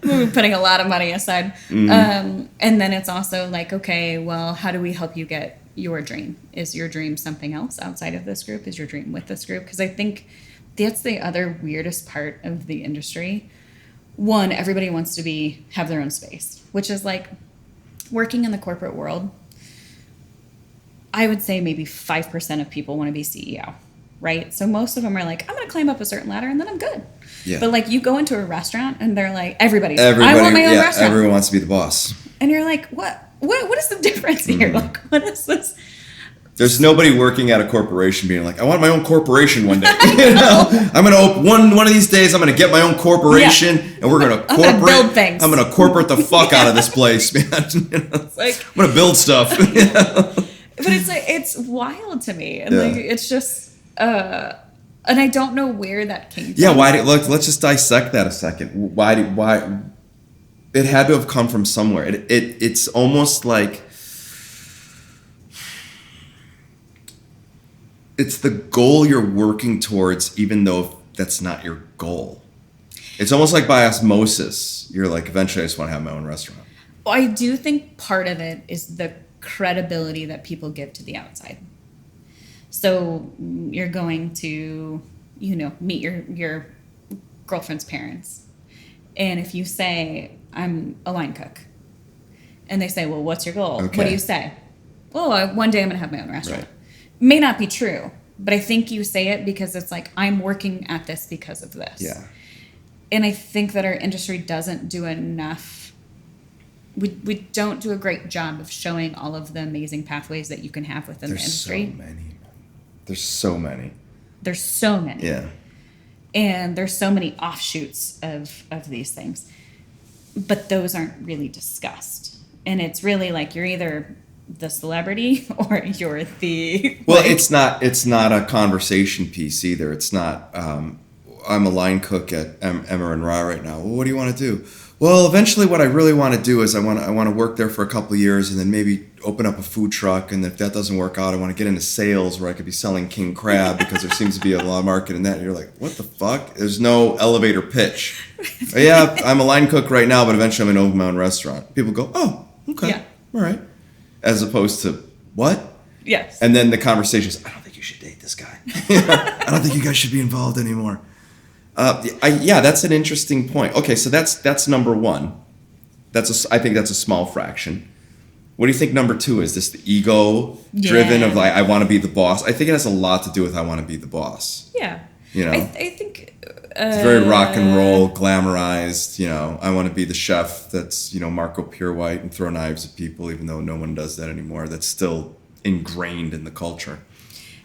We're putting a lot of money aside. And then it's also like, okay, well, how do we help you get your dream? Is your dream something else outside of this group? Is your dream with this group? Because I think that's the other weirdest part of the industry. One, everybody wants to have their own space, which is like working in the corporate world. I would say maybe 5% of people want to be CEO, right? So most of them are like, I'm going to climb up a certain ladder and then I'm good. Yeah. But, like, you go into a restaurant and they're like, everybody, I want my own restaurant. Everyone wants to be the boss. And you're like, what is the difference here? Like, what is this? There's nobody working at a corporation being like, I want my own corporation one day. I'm going to open one of these days. I'm going to get my own corporation, and we're going to build things. I'm going to corporate the fuck out of this place, man. It's like, I'm going to build stuff. But it's like, it's wild to me, and like, it's just, and I don't know where that came from. Yeah, let's just dissect that a second. Why it had to have come from somewhere. It's almost like it's the goal you're working towards, even though that's not your goal. It's almost like by osmosis. You're like, eventually I just want to have my own restaurant. Well, I do think part of it is the credibility that people give to the outside. So you're going to, meet your girlfriend's parents. And if you say, I'm a line cook. And they say, well, what's your goal? Okay. What do you say? Well, one day I'm going to have my own restaurant. Right. May not be true, but I think you say it because it's like, I'm working at this because of this. Yeah. And I think that our industry doesn't do enough. We don't do a great job of showing all of the amazing pathways that you can have within the industry. There's so many. There's so many. Yeah. And there's so many offshoots of these things. But those aren't really discussed. And it's really like you're either the celebrity or you're the... Well, it's not a conversation piece either. It's not, I'm a line cook at Emmer Rye right now. Well, what do you want to do? Well, eventually what I really want to do is I want to work there for a couple of years and then maybe open up a food truck. And if that doesn't work out, I want to get into sales where I could be selling king crab because there seems to be a lot of market in that. And you're like, what the fuck? There's no elevator pitch. Yeah, I'm a line cook right now, but eventually I'm going to open my own restaurant. People go, oh, okay, Yeah. all right. As opposed to, what? Yes. And then the conversation is, I don't think you should date this guy. I don't think you guys should be involved anymore. Yeah, that's an interesting point. Okay, so that's number one. I think that's a small fraction. What do you think number two is? This the ego driven of like, I want to be the boss? I think it has a lot to do with I want to be the boss. Yeah. You know? I think... it's very rock and roll, glamorized, I want to be the chef that's, Marco Pure White and throw knives at people, even though no one does that anymore. That's still ingrained in the culture.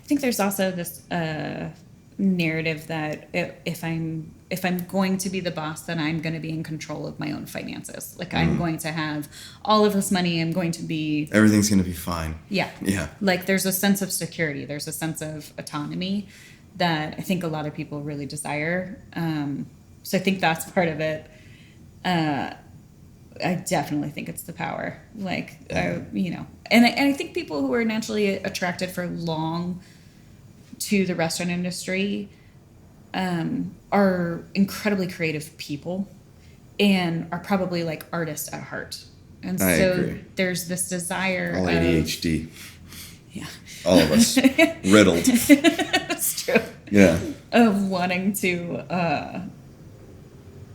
I think there's also this narrative that if I'm going to be the boss, then I'm going to be in control of my own finances. Like I'm going to have all of this money. I'm going to be... Everything's going to be fine. Yeah. Yeah. Like there's a sense of security. There's a sense of autonomy that I think a lot of people really desire. So I think that's part of it. I definitely think it's the power. Like, and I think people who are naturally attracted for long to the restaurant industry are incredibly creative people and are probably like artists at heart. And I so agree. There's this desire All ADHD. Yeah. All of us. Riddled. That's true. Yeah. Of wanting to,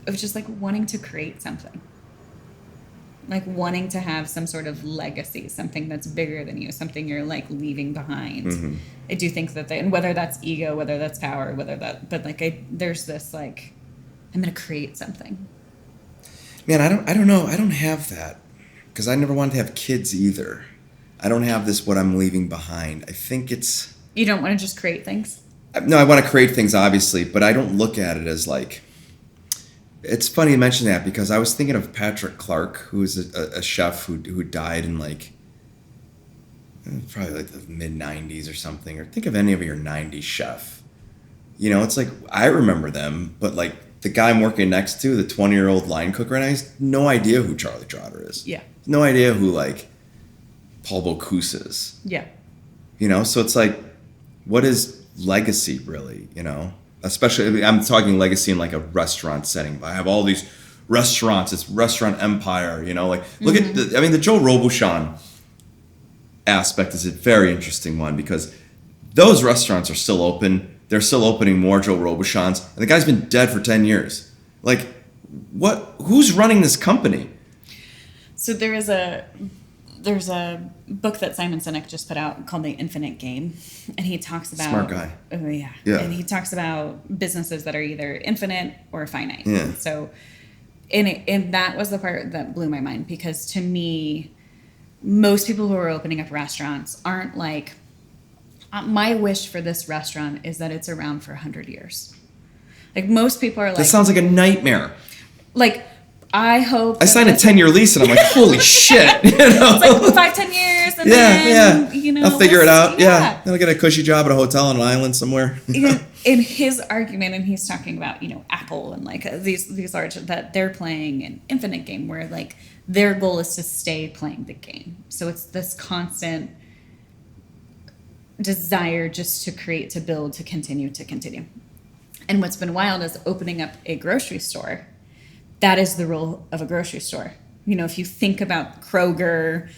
of just like wanting to create something. Like wanting to have some sort of legacy, something that's bigger than you, something you're like leaving behind. Mm-hmm. I do think that and whether that's ego, whether that's power, but like there's this like, I'm going to create something. Man, I don't know. I don't have that because I never wanted to have kids either. I don't have this what I'm leaving behind. I think it's... You don't want to just create things? No, I want to create things, obviously, but I don't look at it as like... It's funny you mention that because I was thinking of Patrick Clark, who was a chef who died in like... probably like the mid-90s or something. Or think of any of your 90s chef. It's like, I remember them, but like the guy I'm working next to, the 20-year-old line cook right now, he's no idea who Charlie Trotter is. Yeah. No idea who like... Paul Bocuse is. Yeah. So it's like, what is legacy really, Especially, I'm talking legacy in like a restaurant setting. I have all these restaurants, it's restaurant empire, like, look at the Joe Robuchon aspect is a very interesting one because those restaurants are still open. They're still opening more Joe Robuchons. And the guy's been dead for 10 years. Like, who's running this company? So there's a book that Simon Sinek just put out called The Infinite Game, and he talks about... Smart guy. Oh, yeah. And he talks about businesses that are either infinite or finite. Yeah. So, and that was the part that blew my mind because to me, most people who are opening up restaurants aren't like, my wish for this restaurant is that it's around for 100 years. Like most people are like... That sounds like a nightmare. Like... I hope... I signed a 10-year lease and I'm like, holy shit. It's like 5-10 years and then, I'll figure it out. Yeah. Then I'll get a cushy job at a hotel on an island somewhere. In his argument, and he's talking about, Apple and like these large, that they're playing an infinite game where like their goal is to stay playing the game. So it's this constant desire just to create, to build, to continue. And what's been wild is opening up a grocery store. That is the role of a grocery store. If you think about Kroger,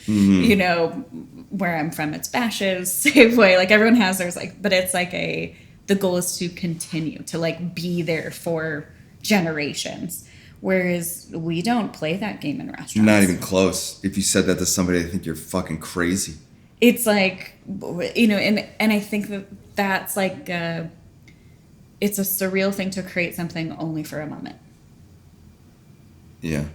where I'm from, it's Bash's, Safeway, like everyone has theirs, like, but it's like the goal is to continue to like be there for generations. Whereas we don't play that game in restaurants. Not even close. If you said that to somebody, I think you're fucking crazy. It's like, and I think that's like, it's a surreal thing to create something only for a moment. Yeah.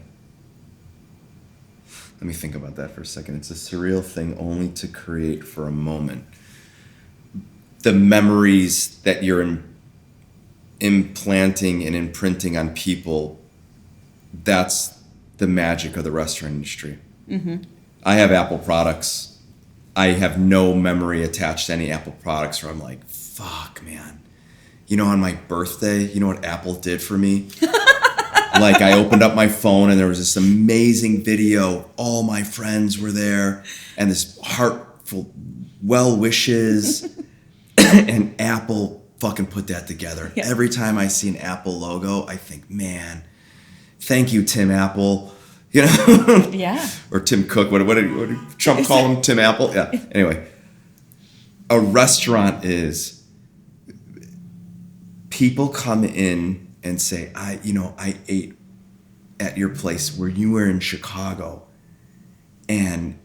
Let me think about that for a second. It's a surreal thing only to create for a moment. The memories that you're implanting and imprinting on people, that's the magic of the restaurant industry. Mm-hmm. I have Apple products. I have no memory attached to any Apple products where I'm like, fuck, man. On my birthday, you know what Apple did for me? Like, I opened up my phone and there was this amazing video. All my friends were there and this heartful well wishes. And Apple fucking put that together. Yeah. Every time I see an Apple logo, I think, man, thank you, Tim Apple. Yeah. Or Tim Cook. What did Trump call him? Tim Apple? Yeah. Anyway, a restaurant is people come in and say, I ate at your place where you were in Chicago and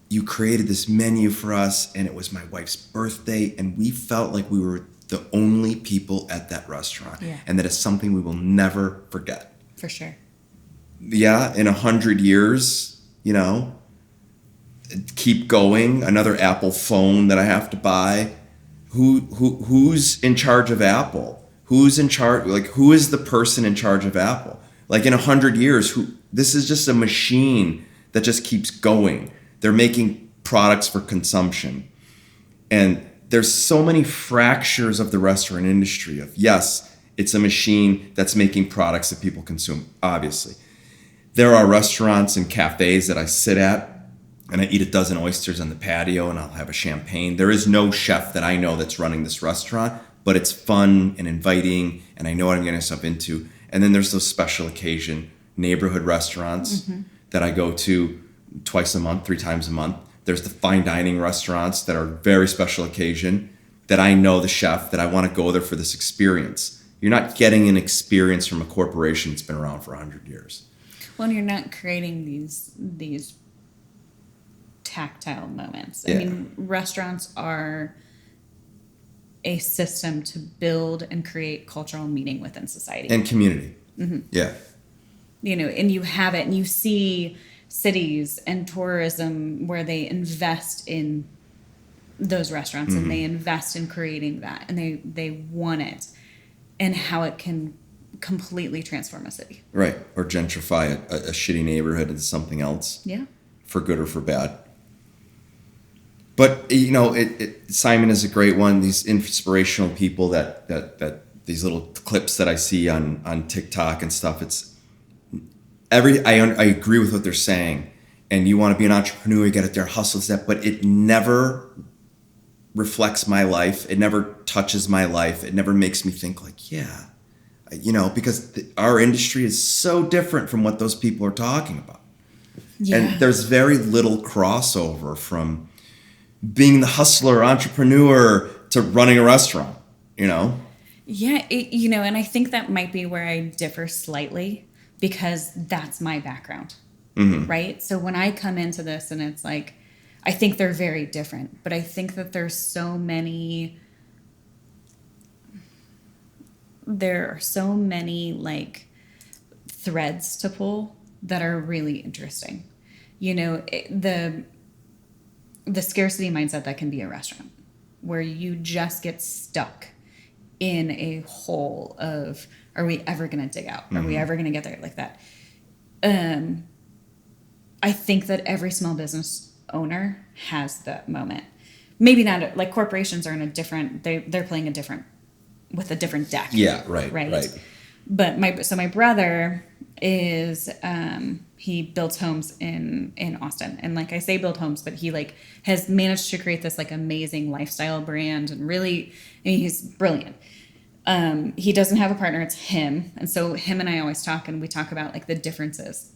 you created this menu for us and it was my wife's birthday and we felt like we were the only people at that restaurant. Yeah. And that is something we will never forget. For sure. Yeah, in 100 years, keep going. Another Apple phone that I have to buy. Who's in charge of Apple? Who's in charge? Like, who is the person in charge of Apple? Like, in 100 years, this is just a machine that just keeps going. They're making products for consumption. And there's so many fractures of the restaurant industry of, yes, it's a machine that's making products that people consume, obviously. There are restaurants and cafes that I sit at and I eat a dozen oysters on the patio and I'll have a champagne. There is no chef that I know that's running this restaurant, but it's fun and inviting and I know what I'm getting myself into. And then there's those special occasion neighborhood restaurants that I go to twice a month, 3 times a month. There's the fine dining restaurants that are very special occasion that I know the chef, that I want to go there for this experience. You're not getting an experience from a corporation that's been around for 100 years. Well, you're not creating these tactile moments. Yeah. I mean, restaurants are a system to build and create cultural meaning within society. And community. Mm-hmm. Yeah. And you have it, and you see cities and tourism where they invest in those restaurants and they invest in creating that and they want it and how it can completely transform a city. Right. Or gentrify a shitty neighborhood into something else. Yeah. For good or for bad. But, Simon is a great one. These inspirational people that these little clips that I see on TikTok and stuff, I agree with what they're saying. And you want to be an entrepreneur, you got to there, hustle that, but it never reflects my life. It never touches my life. It never makes me think like, yeah, because our industry is so different from what those people are talking about. Yeah. And there's very little crossover from being the hustler, entrepreneur to running a restaurant, Yeah, and I think that might be where I differ slightly because that's my background, right? So when I come into this and it's like, I think they're very different, but I think that there are so many like threads to pull that are really interesting. The scarcity mindset that can be a restaurant where you just get stuck in a hole of, are we ever going to dig out? Are we ever going to get there like that? I think that every small business owner has that moment. Maybe not, like corporations are in a different, they're playing with a different deck. Yeah, right. But my brother is, he builds homes in Austin. And like I say build homes, but he like has managed to create this like amazing lifestyle brand and really, he's brilliant. He doesn't have a partner, it's him. And so him and I always talk and we talk about like the differences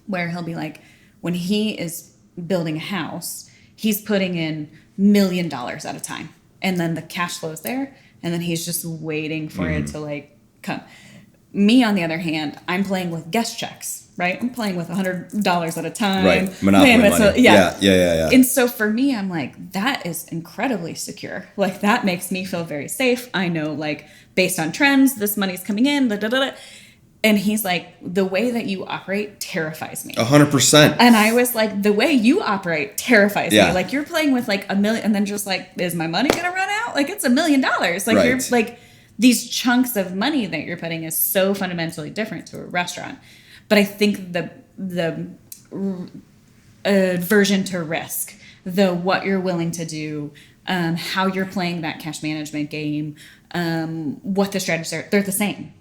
where he'll be like, when he is building a house, he's putting in $1 million at a time. And then the cash flow is there. And then he's just waiting for it to like come. Me, on the other hand, I'm playing with guest checks, right? I'm playing with $100 at a time. Right. Monopoly money. Yeah. And so for me, I'm like, that is incredibly secure. Like, that makes me feel very safe. I know, like, based on trends, this money's coming in, da, da, da, da. And he's like, the way that you operate terrifies me. 100%. And I was like, the way you operate terrifies me. Yeah. Like, you're playing with like $1 million, and then just like, is my money gonna run out? Like, it's $1 million. Like, Right. you're like, these chunks of money that you're putting is so fundamentally different to a restaurant. But I think the aversion to risk, the what you're willing to do, how you're playing that cash management game, what the strategies are, they're the same.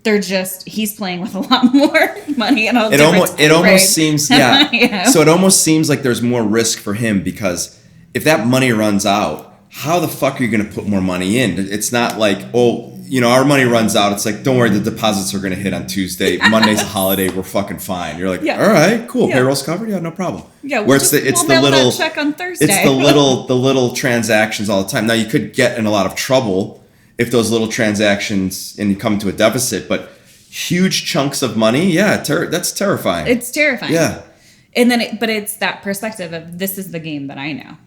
They're just, he's playing with a lot more money and it almost seems yeah. So it almost seems like there's more risk for him, because if that money runs out, how the fuck are you going to put more money in? It's not like, oh, you know, our money runs out. It's like, don't worry, the deposits are going to hit on Tuesday. Monday's a holiday. We're fucking fine. You're like, all right, cool. Yeah. Payroll's covered. Yeah, no problem. Yeah, where it's the little check on Thursday. It's the little transactions all the time. Now you could get in a lot of trouble if those little transactions and you come to a deficit, but huge chunks of money, that's terrifying. It's terrifying. Yeah. And then, but it's that perspective of, this is the game that I know.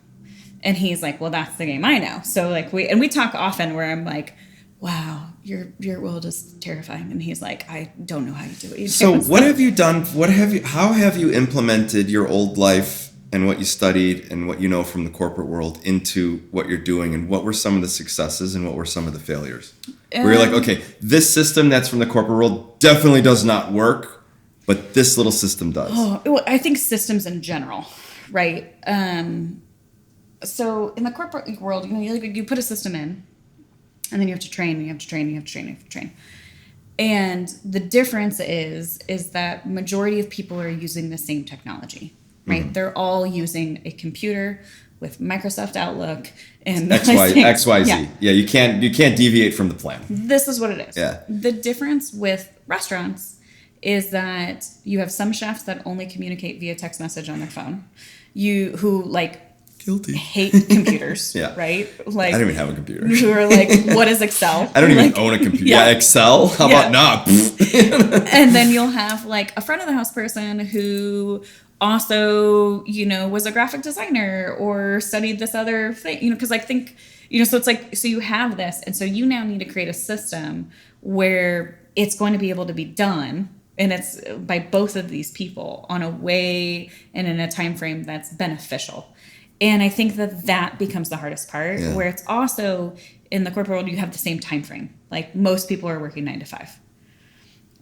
And he's like, well, that's the game I know. So like we talk often where I'm like, wow, your world is terrifying. And he's like, I don't know how you do it. So what have you done? How have you implemented your old life and what you studied and what you know from the corporate world into what you're doing? And what were some of the successes and what were some of the failures? Where you're like, okay, this system that's from the corporate world definitely does not work, but this little system does. Well, I think systems in general, right? So in the corporate world, you put a system in, and then you have to train, and you have to train, and you have to train, and you have to train. And the difference is that majority of people are using the same technology, right? Mm-hmm. They're all using a computer with Microsoft Outlook and XYZ. Yeah, you can't deviate from the plan. This is what it is. Yeah. The difference with restaurants is that you have some chefs that only communicate via text message on their phone. Guilty. Hate computers, yeah. Right? Like, I don't even have a computer. Who are like, what is Excel? I don't even own a computer. Yeah, Excel? How about not? And then you'll have like a front of the house person who also, was a graphic designer or studied this other thing, because I think, so it's like, so you have this. And so you now need to create a system where it's going to be able to be done. And it's by both of these people on a way and in a time frame that's beneficial. And I think that becomes the hardest part, where it's also in the corporate world, you have the same time frame. Like most people are working 9 to 5.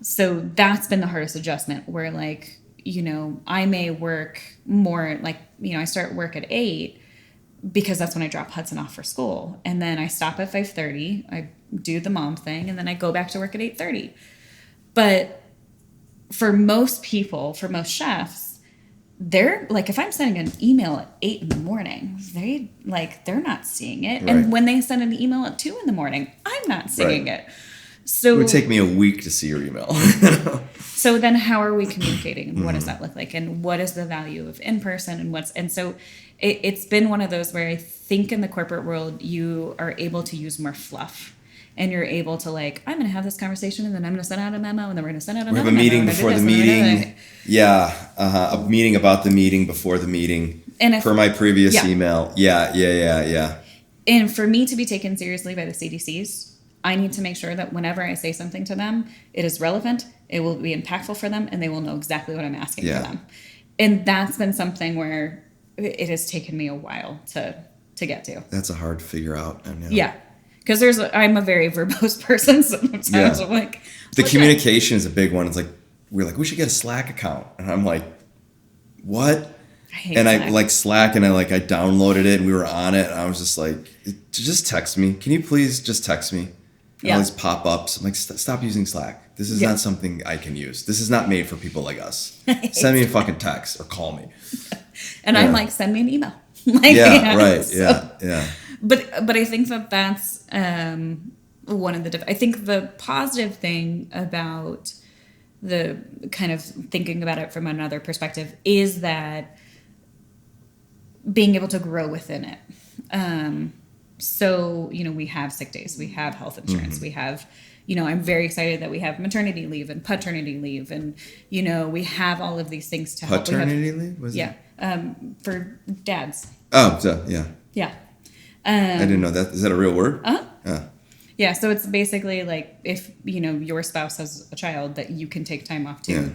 So that's been the hardest adjustment, where like, I may work more like, I start work at 8 because that's when I drop Hudson off for school. And then I stop at 5:30. I do the mom thing, and then I go back to work at 8:30. But for most people, for most chefs, they're like, if I'm sending an email at 8 in the morning, they're not seeing it. Right. And when they send an email at 2 in the morning, I'm not seeing it. So it would take me a week to see your email. So then how are we communicating? And what does that look like? And what is the value of in-person? And so it's been one of those where I think in the corporate world, you are able to use more fluff. And you're able to like, I'm going to have this conversation, and then I'm going to send out a memo, and then we're going to send out another memo. We have a meeting before the meeting. A meeting about the meeting before the meeting. And per my previous email. Yeah. And for me to be taken seriously by the CDCs, I need to make sure that whenever I say something to them, it is relevant, it will be impactful for them, and they will know exactly what I'm asking for them. And that's been something where it has taken me a while to get to. That's a hard to figure out. Yeah. Because I'm a very verbose person, so sometimes I'm like... The communication is a big one. It's like, we're like, we should get a Slack account. And I'm like, what? I hate Slack. I like Slack, and I downloaded it, and we were on it, and I was just like, just text me. Can you please just text me? And all these pop-ups. I'm like, stop using Slack. This is not something I can use. This is not made for people like us. Send me a fucking text or call me. And I'm like, send me an email. Yeah. But I think that's one of the... I think the positive thing about the kind of thinking about it from another perspective is that being able to grow within it. so, we have sick days, we have health insurance, we have, I'm very excited that we have maternity leave and paternity leave, and, we have all of these things to help. Paternity leave? Was it? For dads. Oh, so, yeah. Yeah. I didn't know that. Is that a real word? Uh-huh. Yeah, so it's basically like if, your spouse has a child that you can take time off too. Yeah.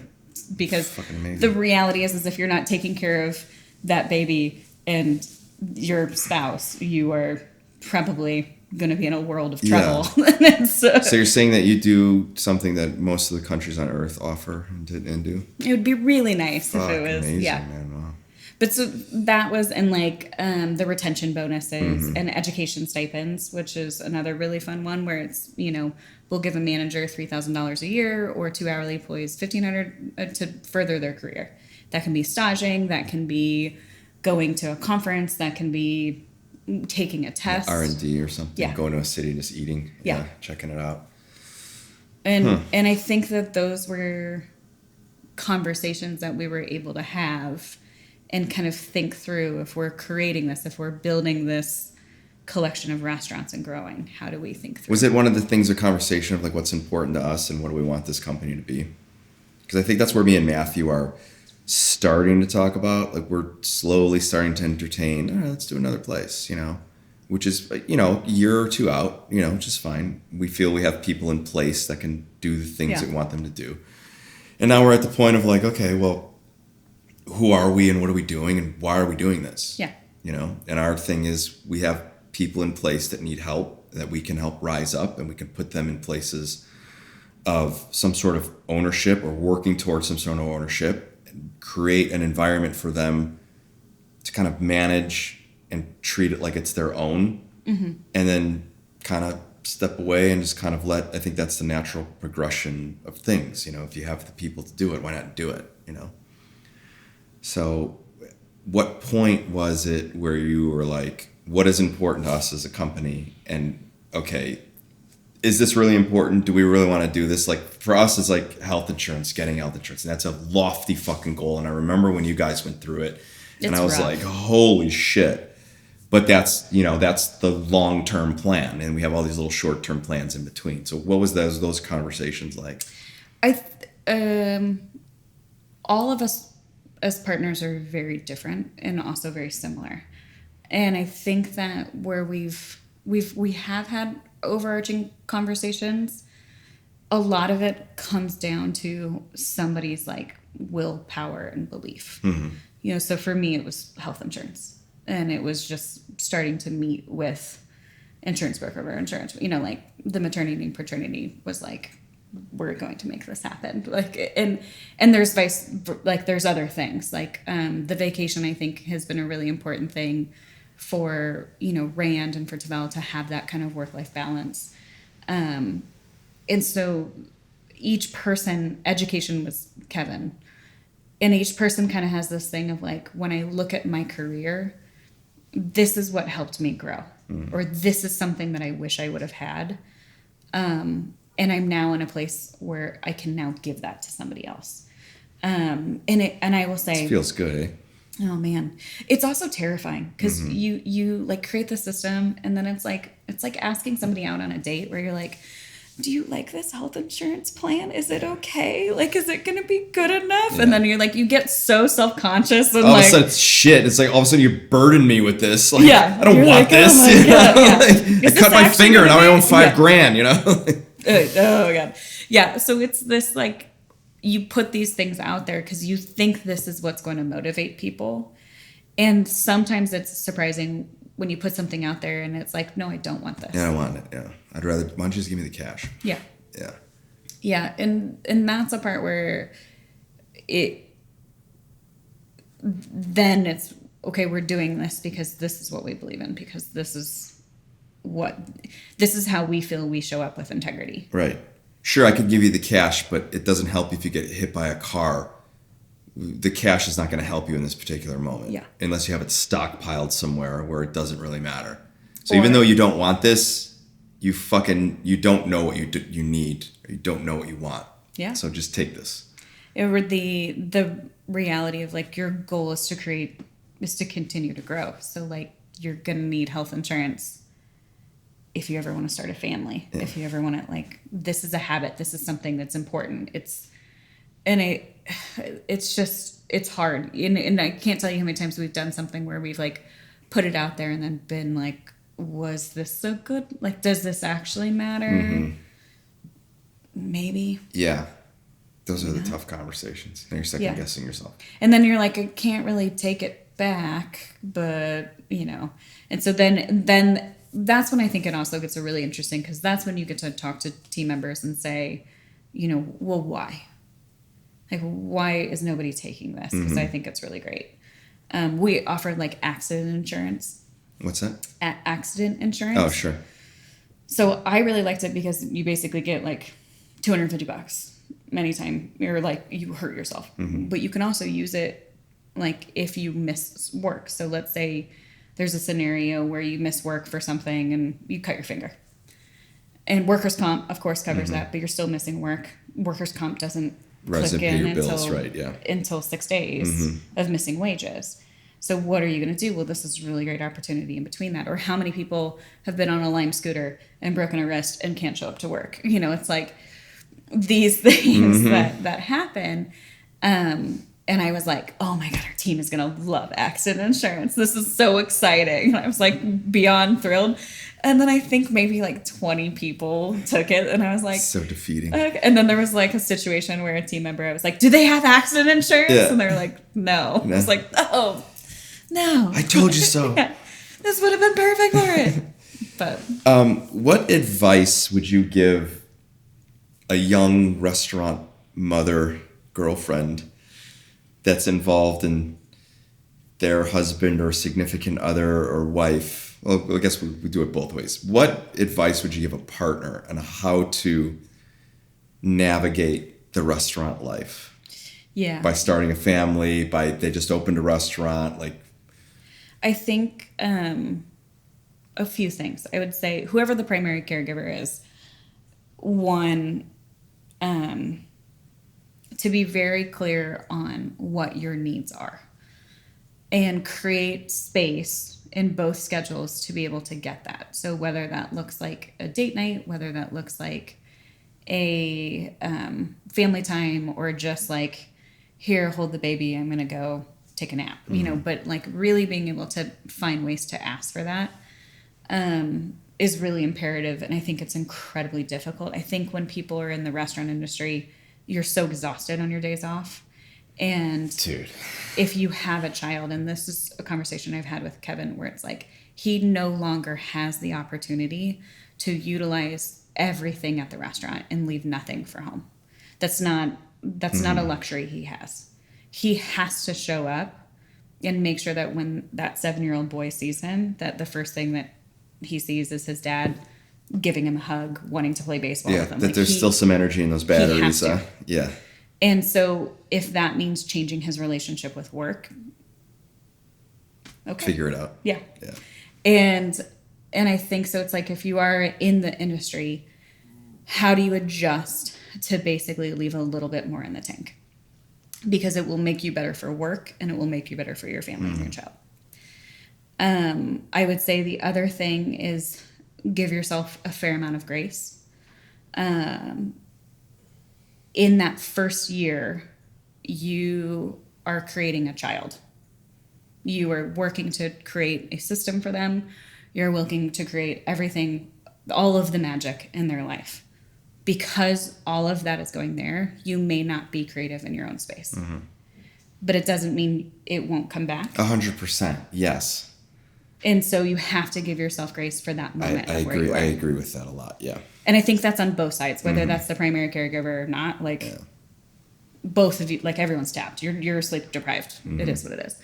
Because the reality is if you're not taking care of that baby and your spouse, you are probably going to be in a world of trouble. Yeah. So you're saying that you do something that most of the countries on Earth offer and do? It would be really nice if it was. Amazing, yeah. Man, wow. But so that was in like the retention bonuses and education stipends, which is another really fun one where it's, we'll give a manager $3,000 a year or 2 hourly employees $1,500 to further their career. That can be staging, that can be going to a conference, that can be taking a test. R&D or something, yeah. Going to a city, just eating, yeah. Checking it out. And I think that those were conversations that we were able to have and kind of think through, if we're creating this, if we're building this collection of restaurants and growing, how do we think through? Was it one of the things, a conversation of like what's important to us and what do we want this company to be? Because I think that's where me and Matthew are starting to talk about. Like we're slowly starting to entertain, all right, let's do another place, which is, a year or two out, which is fine. We feel we have people in place that can do the things that we want them to do. And now we're at the point of like, okay, well, who are we and what are we doing and why are we doing this? Yeah. And our thing is we have people in place that need help, that we can help rise up, and we can put them in places of some sort of ownership or working towards some sort of ownership, and create an environment for them to kind of manage and treat it like it's their own, and then kind of step away and just kind of I think that's the natural progression of things. If you have the people to do it, why not do it, So what point was it where you were like, what is important to us as a company? And okay, is this really important? Do we really want to do this? Like for us, it's like health insurance, getting health insurance. And that's a lofty fucking goal. And I remember when you guys went through it and I was like, holy shit. But that's the long-term plan. And we have all these little short-term plans in between. So what was those conversations like? All of us as partners are very different and also very similar. And I think that where we have had overarching conversations, a lot of it comes down to somebody's like willpower and belief. So for me, it was health insurance, and it was just starting to meet with insurance broker or insurance, like the maternity and paternity was like, we're going to make this happen. Like, and there's there's other things like, the vacation, I think has been a really important thing for, Rand and for Tavel to have that kind of work-life balance. And so each person, education was Kevin, and each person kind of has this thing of like, when I look at my career, this is what helped me grow, or this is something that I wish I would have had. And I'm now in a place where I can now give that to somebody else. And I will say, it feels good, eh? Oh man, it's also terrifying because you like create the system, and then it's like asking somebody out on a date where you're like, do you like this health insurance plan? Is it okay? Like, is it going to be good enough? Yeah. And then you're like, you get so self-conscious. And all of a sudden, it's shit. It's like, all of a sudden, you burden me with this. Like, I don't want like, this. Oh God, I cut my finger and now I own $5,000, Oh God. Yeah. So it's this, like, you put these things out there because you think this is what's going to motivate people. And sometimes it's surprising when you put something out there and it's like, no, I don't want this. Yeah, I don't want it. Yeah. Why don't you just give me the cash? Yeah. Yeah. Yeah. And that's a part where then it's, okay, we're doing this because this is what we believe in, because this is how we feel we show up with integrity. Right. Sure, I could give you the cash, but it doesn't help if you get hit by a car. The cash is not going to help you in this particular moment. Yeah. Unless you have it stockpiled somewhere where it doesn't really matter. So even though you don't want this, you don't know what you need, or you don't know what you want. Yeah. So just take this. Or the reality of like your goal is to continue to grow. So like you're going to need health insurance if you ever want to start a family, if you ever want to, like, this is a habit, this is something that's important. It's hard. And I can't tell you how many times we've done something where we've like put it out there and then been like, was this so good? Like, does this actually matter? Mm-hmm. Maybe. Yeah. Those are the tough conversations. And you're second guessing yourself. And then you're like, I can't really take it back, but and so then that's when I think it also gets really interesting, because that's when you get to talk to team members and say, well, why? Like, why is nobody taking this? Because I think it's really great. We offered like accident insurance. What's that? Accident insurance. Oh, sure. So I really liked it because you basically get like $250 anytime you're like, you hurt yourself. But you can also use it like if you miss work. So let's say there's a scenario where you miss work for something and you cut your finger. And workers' comp, of course, covers that, but you're still missing work. Workers' comp doesn't click in until 6 days of missing wages. So what are you going to do? Well, this is a really great opportunity in between that. Or how many people have been on a Lime scooter and broken a wrist and can't show up to work? It's like these things that happen. And I was like, oh my God, our team is going to love accident insurance. This is so exciting. And I was like beyond thrilled. And then I think maybe like 20 people took it. And I was like, so defeating. Okay. And then there was like a situation where a team member, I was like, do they have accident insurance? Yeah. And they were like, no. I was like, oh, no. I told you so. Yeah. This would have been perfect for it. But what advice would you give a young restaurant mother, girlfriend that's involved in their husband or significant other or wife? Well, I guess we do it both ways. What advice would you give a partner on how to navigate the restaurant life? Yeah. By starting a family, they just opened a restaurant, like. I think a few things. I would say whoever the primary caregiver is, one, to be very clear on what your needs are and create space in both schedules to be able to get that. So whether that looks like a date night, whether that looks like a family time, or just like, here, hold the baby, I'm going to go take a nap, but like really being able to find ways to ask for that is really imperative. And I think it's incredibly difficult. I think when people are in the restaurant industry, you're so exhausted on your days off. And dude, if you have a child, and this is a conversation I've had with Kevin, where it's like, he no longer has the opportunity to utilize everything at the restaurant and leave nothing for home. That's not a luxury he has. He has to show up and make sure that when that 7-year-old boy sees him, that the first thing that he sees is his dad giving him a hug, wanting to play baseball with him. That there's still some energy in those batteries. Yeah. And so if that means changing his relationship with work, okay. Figure it out. Yeah. Yeah. And I think so. It's like, if you are in the industry, how do you adjust to basically leave a little bit more in the tank? Because it will make you better for work, and it will make you better for your family and your child. I would say the other thing is give yourself a fair amount of grace. In that first year, you are creating a child. You are working to create a system for them. You're working to create everything, all of the magic in their life. Because all of that is going there, you may not be creative in your own space. Mm-hmm. But it doesn't mean it won't come back. 100%, yes. And so you have to give yourself grace for that moment. I agree. I agree with that a lot, yeah. And I think that's on both sides, whether that's the primary caregiver or not. Like, both of you, like, everyone's tapped. You're sleep deprived. Mm-hmm. It is what it is.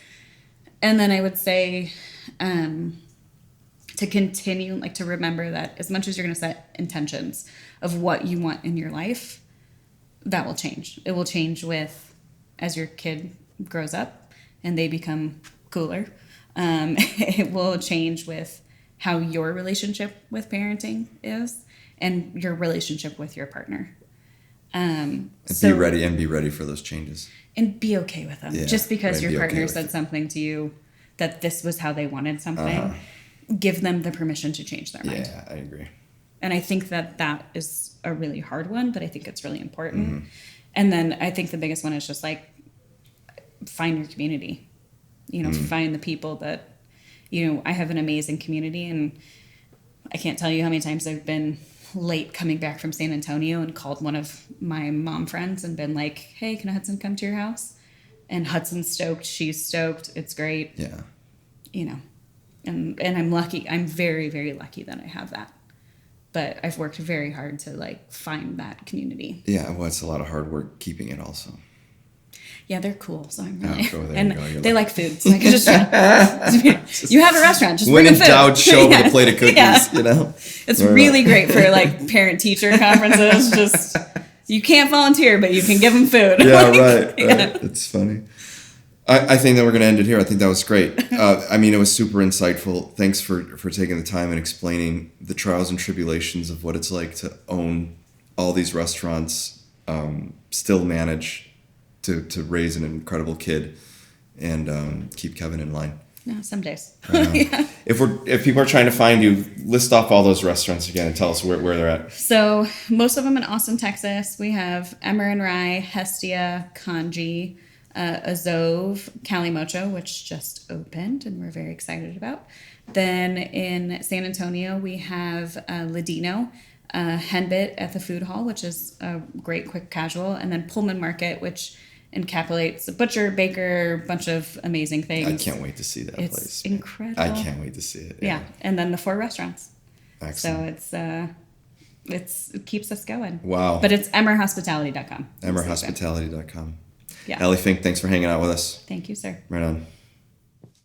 And then I would say to continue, like, to remember that as much as you're going to set intentions of what you want in your life, that will change. It will change as your kid grows up and they become cooler. It will change with how your relationship with parenting is and your relationship with your partner. Be ready for those changes. And be okay with them. Yeah, just because your partner said something to you that this was how they wanted something. give them the permission to change their mind. Yeah, I agree. And I think that is a really hard one, but I think it's really important. And then I think the biggest one is just like, find your community, find the people that, I have an amazing community, and I can't tell you how many times I've been late coming back from San Antonio and called one of my mom friends and been like, hey, can Hudson come to your house? And Hudson's stoked. She's stoked. It's great. Yeah. And I'm lucky. I'm very, very lucky that I have that. But I've worked very hard to like find that community. Yeah. Well, it's a lot of hard work keeping it also. Yeah, they're cool. So I'm really, cool. And they like food, so I can just you have a restaurant, just when bring in food. doubt, show with a plate of cookies. It's really great for like parent teacher conferences. Just you can't volunteer, but you can give them food. Yeah, right. It's funny. I think that we're going to end it here. I think that was great. It was super insightful. Thanks for taking the time and explaining the trials and tribulations of what it's like to own all these restaurants, still manage to raise an incredible kid, and keep Kevin in line. No, some days. Yeah. If people are trying to find you, list off all those restaurants again and tell us where they're at. So most of them in Austin, Texas. We have Emmer Rye, Hestia, Kanji, Azov, Calimocho, which just opened and we're very excited about. Then in San Antonio, we have Ladino, Henbit at the Food Hall, which is a great quick casual, and then Pullman Market, which encapsulates a butcher, baker, bunch of amazing things. I can't wait to see that place. It's incredible. I can't wait to see it. Yeah. And then the 4 restaurants. Excellent. So it keeps us going. Wow. But it's emmerhospitality.com. Emmerhospitality.com. Yeah. Alicynn Fink, thanks for hanging out with us. Thank you, sir. Right on.